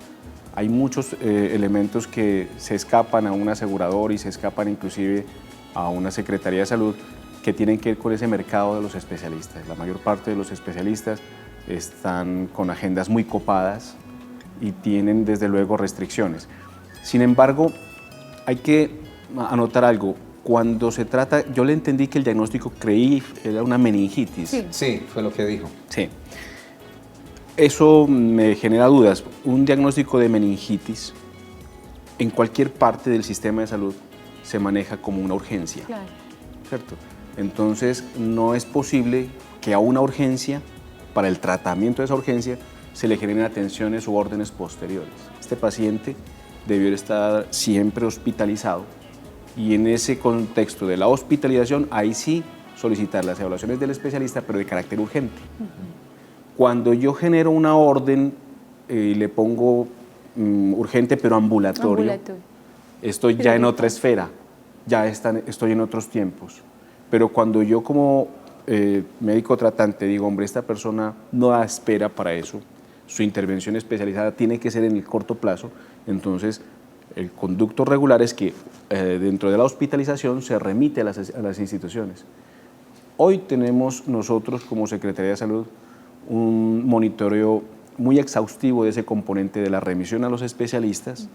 Hay muchos elementos que se escapan a un asegurador y se escapan inclusive a una Secretaría de Salud que tienen que ver con ese mercado de los especialistas. La mayor parte de los especialistas están con agendas muy copadas y tienen desde luego restricciones. Sin embargo, hay que anotar algo. Cuando se trata, yo le entendí que el diagnóstico creí era una meningitis. Sí, fue lo que dijo. Sí. Eso me genera dudas. Un diagnóstico de meningitis en cualquier parte del sistema de salud se maneja como una urgencia. Claro. ¿Cierto? Entonces, no es posible que a una urgencia, para el tratamiento de esa urgencia, se le generen atenciones u órdenes posteriores. Este paciente debió estar siempre hospitalizado y en ese contexto de la hospitalización, ahí sí solicitar las evaluaciones del especialista, pero de carácter urgente. Cuando yo genero una orden y le pongo urgente pero ambulatorio, estoy ya en otra esfera, estoy en otros tiempos. Pero cuando yo como médico tratante digo, hombre, esta persona no da espera para eso, su intervención especializada tiene que ser en el corto plazo, entonces el conducto regular es que dentro de la hospitalización se remite a las instituciones. Hoy tenemos nosotros como Secretaría de Salud un monitoreo muy exhaustivo de ese componente de la remisión a los especialistas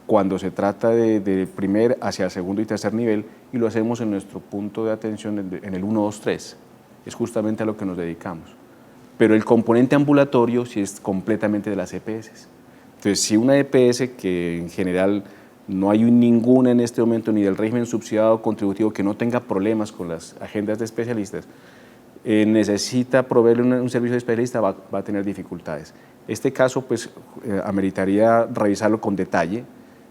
cuando se trata de primer hacia segundo y tercer nivel, y lo hacemos en nuestro punto de atención en el 1, 2, 3. Es justamente a lo que nos dedicamos. Pero el componente ambulatorio sí es completamente de las EPS. Entonces, si una EPS, que en general no hay ninguna en este momento, ni del régimen subsidiado o contributivo, que no tenga problemas con las agendas de especialistas, necesita proveerle un servicio de especialista, va a tener dificultades. Este caso, pues, ameritaría revisarlo con detalle.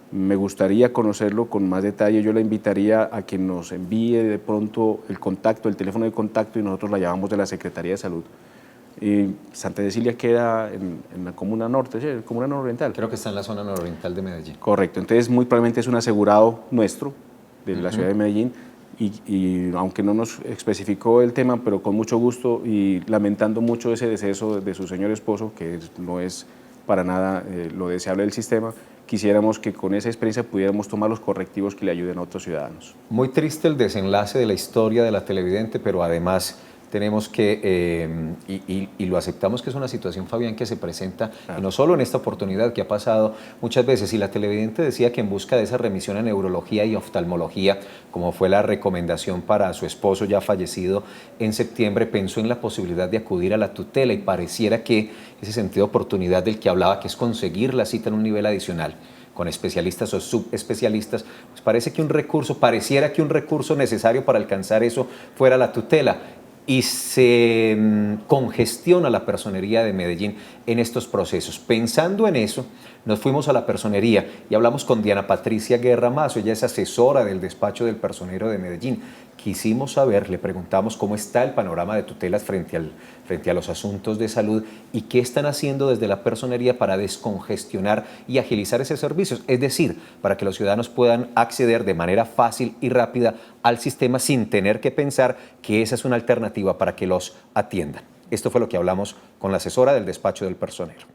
Me gustaría conocerlo con más detalle. Yo la invitaría a que nos envíe de pronto el contacto, el teléfono de contacto, y nosotros la llamamos de la Secretaría de Salud. Santa Cecilia queda en la Comuna Norte, ¿sí? Comuna Nororiental. Creo que está en la zona nororiental de Medellín. Correcto, entonces muy probablemente es un asegurado nuestro de la ciudad de Medellín, y aunque no nos especificó el tema, pero con mucho gusto y lamentando mucho ese deceso de su señor esposo, que no es para nada lo deseable del sistema, quisiéramos que con esa experiencia pudiéramos tomar los correctivos que le ayuden a otros ciudadanos. Muy triste el desenlace de la historia de la televidente, pero además tenemos que, y lo aceptamos, que es una situación, Fabián, que se presenta, y no solo en esta oportunidad, que ha pasado muchas veces. Y la televidente decía que en busca de esa remisión a neurología y oftalmología, como fue la recomendación para su esposo ya fallecido en septiembre, pensó en la posibilidad de acudir a la tutela, y pareciera que ese sentido de oportunidad del que hablaba, que es conseguir la cita en un nivel adicional con especialistas o subespecialistas, pues pareciera que un recurso necesario para alcanzar eso fuera la tutela. Y se congestiona la personería de Medellín en estos procesos. Pensando en eso, nos fuimos a la personería y hablamos con Diana Patricia Guerra Mazo. Ella es asesora del despacho del personero de Medellín. Quisimos saber, le preguntamos cómo está el panorama de tutelas frente a los asuntos de salud y qué están haciendo desde la personería para descongestionar y agilizar esos servicios, es decir, para que los ciudadanos puedan acceder de manera fácil y rápida al sistema sin tener que pensar que esa es una alternativa para que los atiendan. Esto fue lo que hablamos con la asesora del despacho del personero.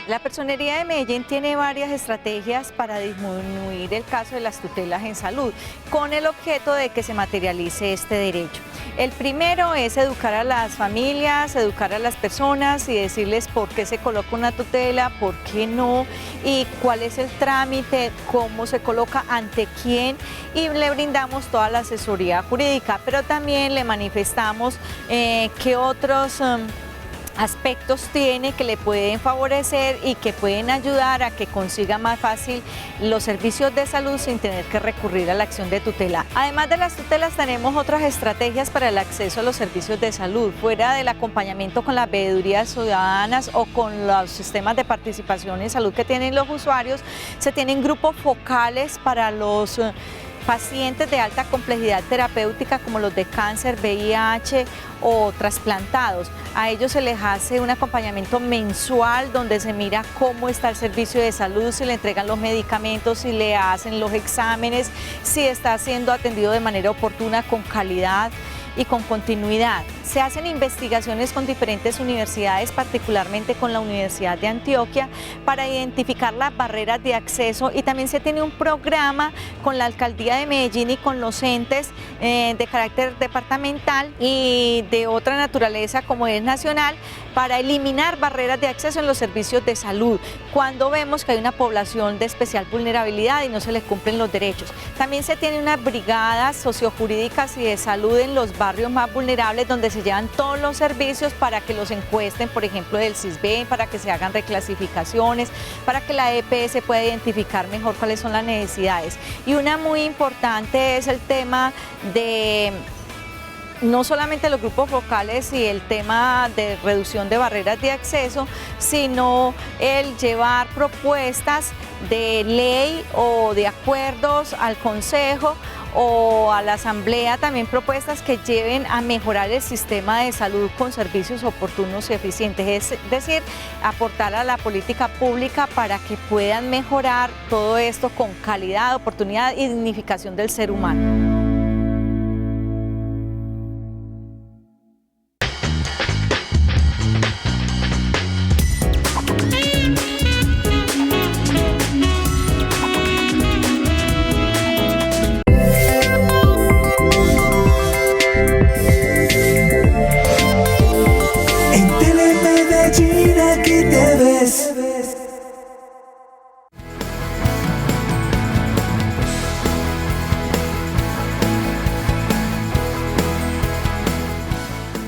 La Personería de Medellín tiene varias estrategias para disminuir el caso de las tutelas en salud, con el objeto de que se materialice este derecho. El primero es educar a las familias, educar a las personas y decirles por qué se coloca una tutela, por qué no, y cuál es el trámite, cómo se coloca, ante quién, y le brindamos toda la asesoría jurídica, pero también le manifestamos que otros aspectos tiene que le pueden favorecer y que pueden ayudar a que consiga más fácil los servicios de salud sin tener que recurrir a la acción de tutela. Además de las tutelas, tenemos otras estrategias para el acceso a los servicios de salud, fuera del acompañamiento con las veedurías ciudadanas o con los sistemas de participación en salud que tienen los usuarios. Se tienen grupos focales para los pacientes de alta complejidad terapéutica, como los de cáncer, VIH o trasplantados. A ellos se les hace un acompañamiento mensual donde se mira cómo está el servicio de salud, si le entregan los medicamentos, si le hacen los exámenes, si está siendo atendido de manera oportuna, con calidad y con continuidad. Se hacen investigaciones con diferentes universidades, particularmente con la Universidad de Antioquia, para identificar las barreras de acceso, y también se tiene un programa con la Alcaldía de Medellín y con los entes de carácter departamental y de otra naturaleza como es nacional, para eliminar barreras de acceso en los servicios de salud cuando vemos que hay una población de especial vulnerabilidad y no se les cumplen los derechos. También se tiene unas brigadas sociojurídicas y de salud en los barrios más vulnerables, donde se llevan todos los servicios para que los encuesten, por ejemplo del CISBEN, para que se hagan reclasificaciones, para que la EPS pueda identificar mejor cuáles son las necesidades. Y una muy importante es el tema de no solamente los grupos focales y el tema de reducción de barreras de acceso, sino el llevar propuestas de ley o de acuerdos al Consejo o a la Asamblea, también propuestas que lleven a mejorar el sistema de salud con servicios oportunos y eficientes, es decir, aportar a la política pública para que puedan mejorar todo esto con calidad, oportunidad y dignificación del ser humano.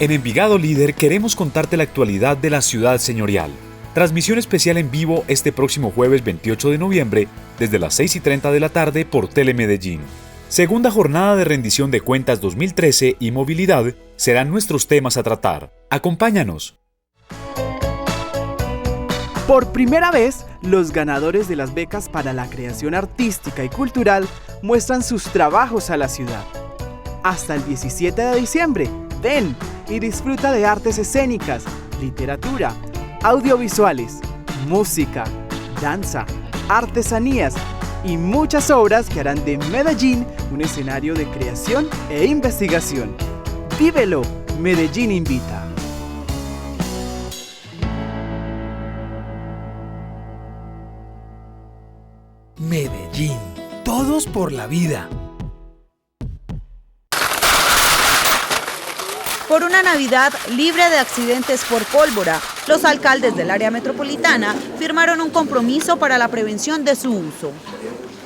En Envigado Líder queremos contarte la actualidad de la ciudad señorial. Transmisión especial en vivo este próximo jueves 28 de noviembre desde las 6:30 de la tarde por Telemedellín. Segunda jornada de rendición de cuentas 2013 y movilidad serán nuestros temas a tratar. Acompáñanos. Por primera vez, los ganadores de las becas para la creación artística y cultural muestran sus trabajos a la ciudad. Hasta el 17 de diciembre, ven y disfruta de artes escénicas, literatura, audiovisuales, música, danza, artesanías y muchas obras que harán de Medellín un escenario de creación e investigación. ¡Vívelo! Medellín invita. Medellín, todos por la vida. Por una Navidad libre de accidentes por pólvora, los alcaldes del área metropolitana firmaron un compromiso para la prevención de su uso.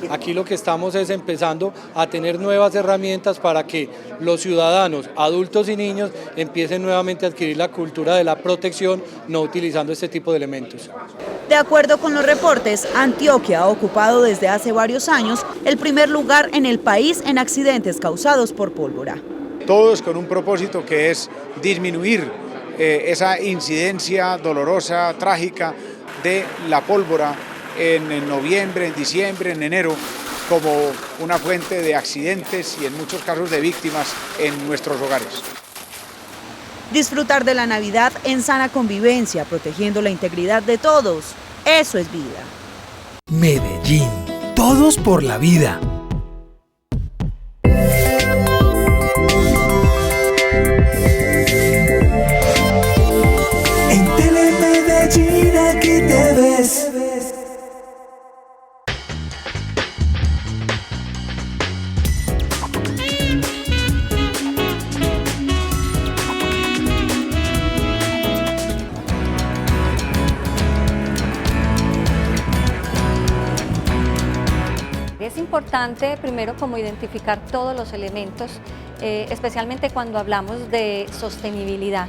Aquí lo que estamos es empezando a tener nuevas herramientas para que los ciudadanos, adultos y niños, empiecen nuevamente a adquirir la cultura de la protección no utilizando este tipo de elementos. De acuerdo con los reportes, Antioquia ha ocupado desde hace varios años el primer lugar en el país en accidentes causados por pólvora. Todos con un propósito que es disminuir esa incidencia dolorosa, trágica de la pólvora en noviembre, en diciembre, en enero, como una fuente de accidentes y en muchos casos de víctimas en nuestros hogares. Disfrutar de la Navidad en sana convivencia, protegiendo la integridad de todos, eso es vida. Medellín, todos por la vida. En Telemedellín aquí te ves. Es importante primero como identificar todos los elementos, especialmente cuando hablamos de sostenibilidad.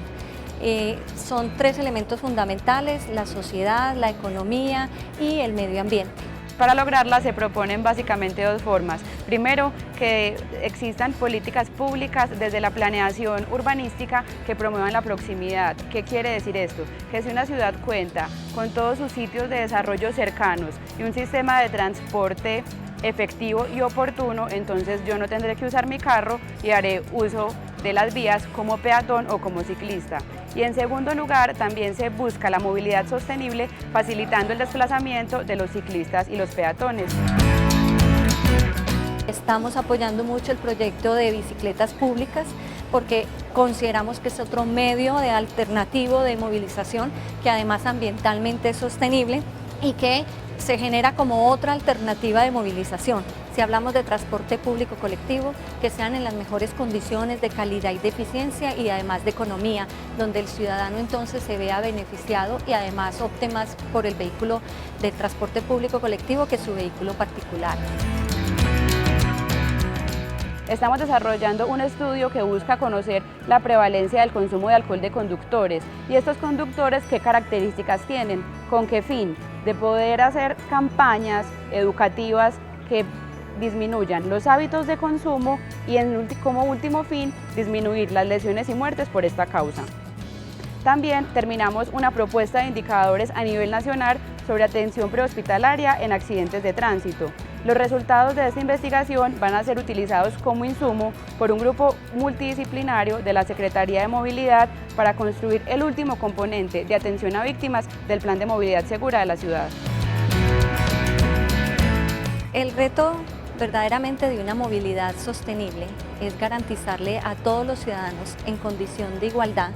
Son tres elementos fundamentales: la sociedad, la economía y el medio ambiente. Para lograrla se proponen básicamente dos formas. Primero, que existan políticas públicas desde la planeación urbanística que promuevan la proximidad. ¿Qué quiere decir esto? Que si una ciudad cuenta con todos sus sitios de desarrollo cercanos y un sistema de transporte efectivo y oportuno, entonces yo no tendré que usar mi carro y haré uso de las vías como peatón o como ciclista. Y en segundo lugar, también se busca la movilidad sostenible, facilitando el desplazamiento de los ciclistas y los peatones. Estamos apoyando mucho el proyecto de bicicletas públicas porque consideramos que es otro medio de alternativo de movilización que además ambientalmente es sostenible y que se genera como otra alternativa de movilización. Si hablamos de transporte público colectivo, que sean en las mejores condiciones de calidad y de eficiencia y además de economía, donde el ciudadano entonces se vea beneficiado y además opte más por el vehículo de transporte público colectivo que su vehículo particular. Estamos desarrollando un estudio que busca conocer la prevalencia del consumo de alcohol de conductores y estos conductores qué características tienen, con qué fin, de poder hacer campañas educativas que disminuyan los hábitos de consumo y como último fin disminuir las lesiones y muertes por esta causa. También terminamos una propuesta de indicadores a nivel nacional sobre atención prehospitalaria en accidentes de tránsito. Los resultados de esta investigación van a ser utilizados como insumo por un grupo multidisciplinario de la Secretaría de Movilidad para construir el último componente de atención a víctimas del Plan de Movilidad Segura de la ciudad. El reto verdaderamente de una movilidad sostenible es garantizarle a todos los ciudadanos en condición de igualdad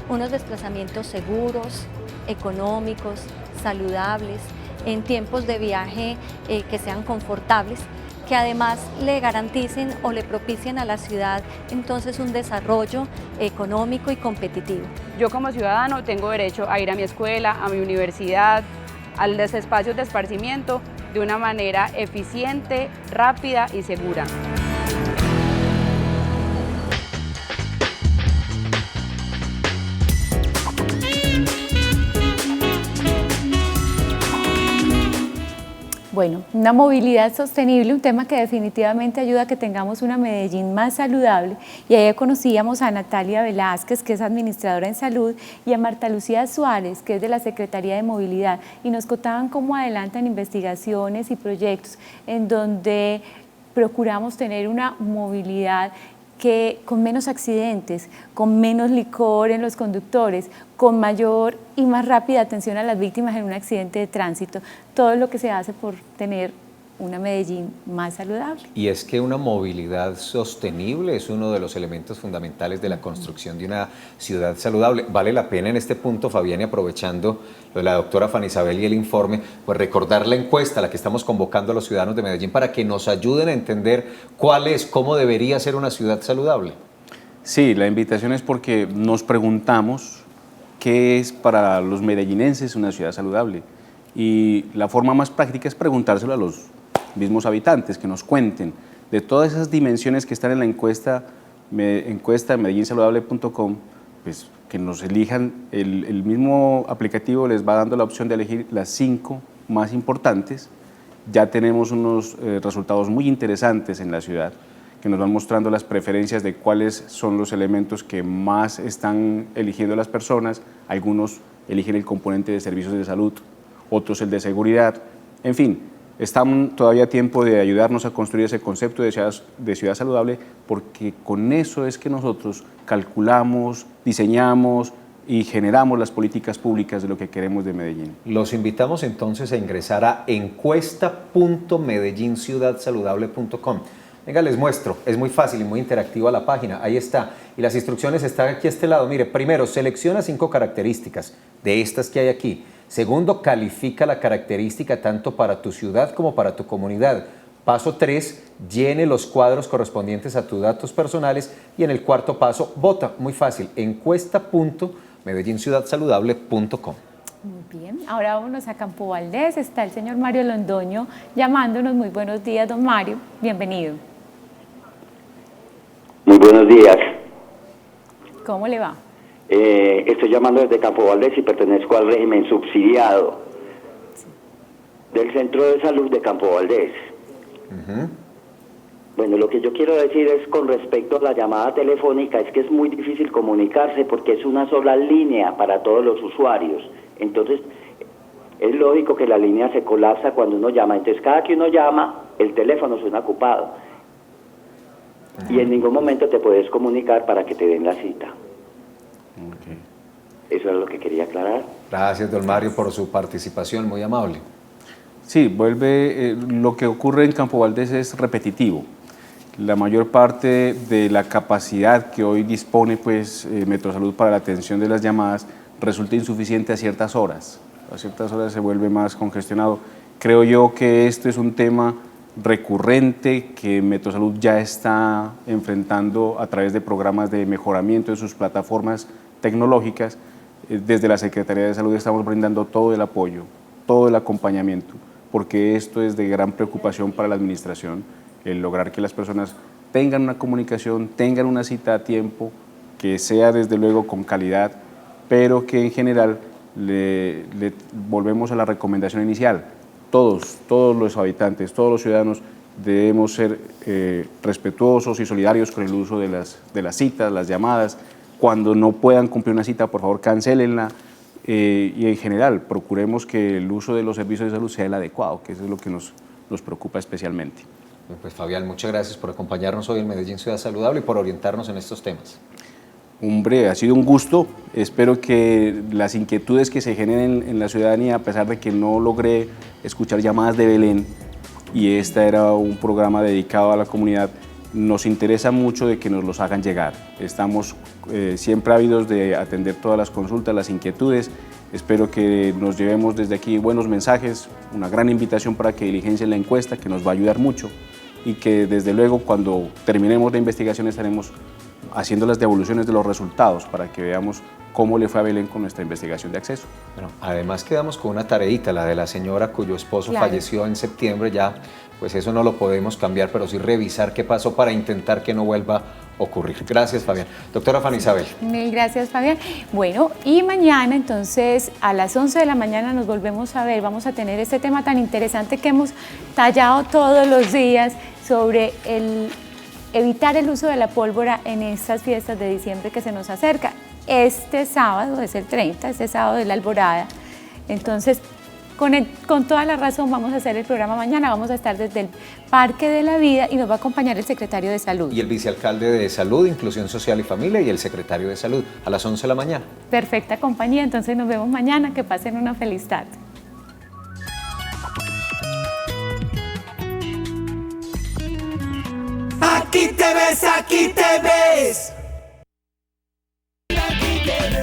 unos desplazamientos seguros, económicos, saludables, en tiempos de viaje que sean confortables, que además le garanticen o le propicien a la ciudad entonces un desarrollo económico y competitivo. Yo como ciudadano tengo derecho a ir a mi escuela, a mi universidad, a los espacios de esparcimiento de una manera eficiente, rápida y segura. Bueno, una movilidad sostenible, un tema que definitivamente ayuda a que tengamos una Medellín más saludable. Y ahí conocíamos a Natalia Velázquez, que es administradora en salud, y a Marta Lucía Suárez, que es de la Secretaría de Movilidad, y nos contaban cómo adelantan investigaciones y proyectos en donde procuramos tener una movilidad que con menos accidentes, con menos licor en los conductores, con mayor y más rápida atención a las víctimas en un accidente de tránsito, todo lo que se hace por tener una Medellín más saludable. Y es que una movilidad sostenible es uno de los elementos fundamentales de la construcción de una ciudad saludable. Vale la pena en este punto, Fabián, y aprovechando lo de la doctora Fanny Isabel y el informe, pues recordar la encuesta a la que estamos convocando a los ciudadanos de Medellín para que nos ayuden a entender cómo debería ser una ciudad saludable. Sí, la invitación es porque nos preguntamos qué es para los medellinenses una ciudad saludable. Y la forma más práctica es preguntárselo a los mismos habitantes, que nos cuenten de todas esas dimensiones que están en la encuesta medellínsaludable.com, pues que nos elijan, el mismo aplicativo les va dando la opción de elegir las 5 más importantes. Ya tenemos unos resultados muy interesantes en la ciudad, que nos van mostrando las preferencias de cuáles son los elementos que más están eligiendo las personas. Algunos eligen el componente de servicios de salud, otros el de seguridad, en fin. Estamos todavía a tiempo de ayudarnos a construir ese concepto de ciudad saludable, porque con eso es que nosotros calculamos, diseñamos y generamos las políticas públicas de lo que queremos de Medellín. Los invitamos entonces a ingresar a encuesta.medellinciudadsaludable.com. Venga, les muestro, es muy fácil y muy interactiva la página, ahí está. Y las instrucciones están aquí a este lado. Mire, primero, selecciona 5 características de estas que hay aquí. Segundo, califica la característica tanto para tu ciudad como para tu comunidad. Paso 3, llene los cuadros correspondientes a tus datos personales. Y en el cuarto paso, vota. Muy fácil, encuesta.medellinciudadsaludable.com. Muy bien, ahora vámonos a Campo Valdés. Está el señor Mario Londoño llamándonos. Muy buenos días, don Mario. Bienvenido. Muy buenos días. ¿Cómo le va? Estoy llamando desde Campo Valdés y pertenezco al régimen subsidiado del Centro de Salud de Campo Valdés. Bueno, lo que yo quiero decir es con respecto a la llamada telefónica, es que es muy difícil comunicarse porque es una sola línea para todos los usuarios. Entonces, es lógico que la línea se colapsa cuando uno llama. Entonces, cada que uno llama, el teléfono suena ocupado. Y en ningún momento te puedes comunicar para que te den la cita. Eso es lo que quería aclarar. Gracias, don Mario, por su participación, muy amable. Sí, lo que ocurre en Campo Valdés es repetitivo. La mayor parte de la capacidad que hoy dispone Metrosalud para la atención de las llamadas resulta insuficiente a ciertas horas. A ciertas horas se vuelve más congestionado. Creo yo que este es un tema recurrente que Metrosalud ya está enfrentando a través de programas de mejoramiento de sus plataformas tecnológicas. Desde la Secretaría de Salud estamos brindando todo el apoyo, todo el acompañamiento, porque esto es de gran preocupación para la administración, el lograr que las personas tengan una comunicación, tengan una cita a tiempo, que sea desde luego con calidad, pero que en general le volvemos a la recomendación inicial. Todos los habitantes, todos los ciudadanos debemos ser respetuosos y solidarios con el uso de las citas, las llamadas. Cuando no puedan cumplir una cita, por favor, cancélenla. Y en general, procuremos que el uso de los servicios de salud sea el adecuado, que eso es lo que nos preocupa especialmente. Pues Fabián, muchas gracias por acompañarnos hoy en Medellín Ciudad Saludable y por orientarnos en estos temas. Hombre, ha sido un gusto. Espero que las inquietudes que se generen en la ciudadanía, a pesar de que no logré escuchar llamadas de Belén, y este era un programa dedicado a la comunidad, nos interesa mucho de que nos los hagan llegar. Estamos siempre ávidos de atender todas las consultas, las inquietudes. Espero que nos llevemos desde aquí buenos mensajes, una gran invitación para que diligencien la encuesta, que nos va a ayudar mucho, y que desde luego cuando terminemos la investigación estaremos haciendo las devoluciones de los resultados para que veamos cómo le fue a Belén con nuestra investigación de acceso. Bueno, además quedamos con una tareita, la de la señora cuyo esposo falleció en septiembre, ya pues eso no lo podemos cambiar, pero sí revisar qué pasó para intentar que no vuelva a ocurrir. Gracias, Fabián. Doctora Fanny Isabel. Mil gracias, Fabián. Bueno, y mañana entonces a las 11 de la mañana nos volvemos a ver. Vamos a tener este tema tan interesante que hemos tallado todos los días sobre evitar el uso de la pólvora en estas fiestas de diciembre que se nos acerca. Este sábado es el 30, este sábado de la Alborada. Entonces, con toda la razón vamos a hacer el programa mañana, vamos a estar desde el Parque de la Vida y nos va a acompañar el secretario de Salud. Y el vicealcalde de Salud, Inclusión Social y Familia y el secretario de Salud a las 11 de la mañana. Perfecta compañía, entonces nos vemos mañana, que pasen una feliz tarde. Aquí te ves, aquí te ves. Aquí te ves.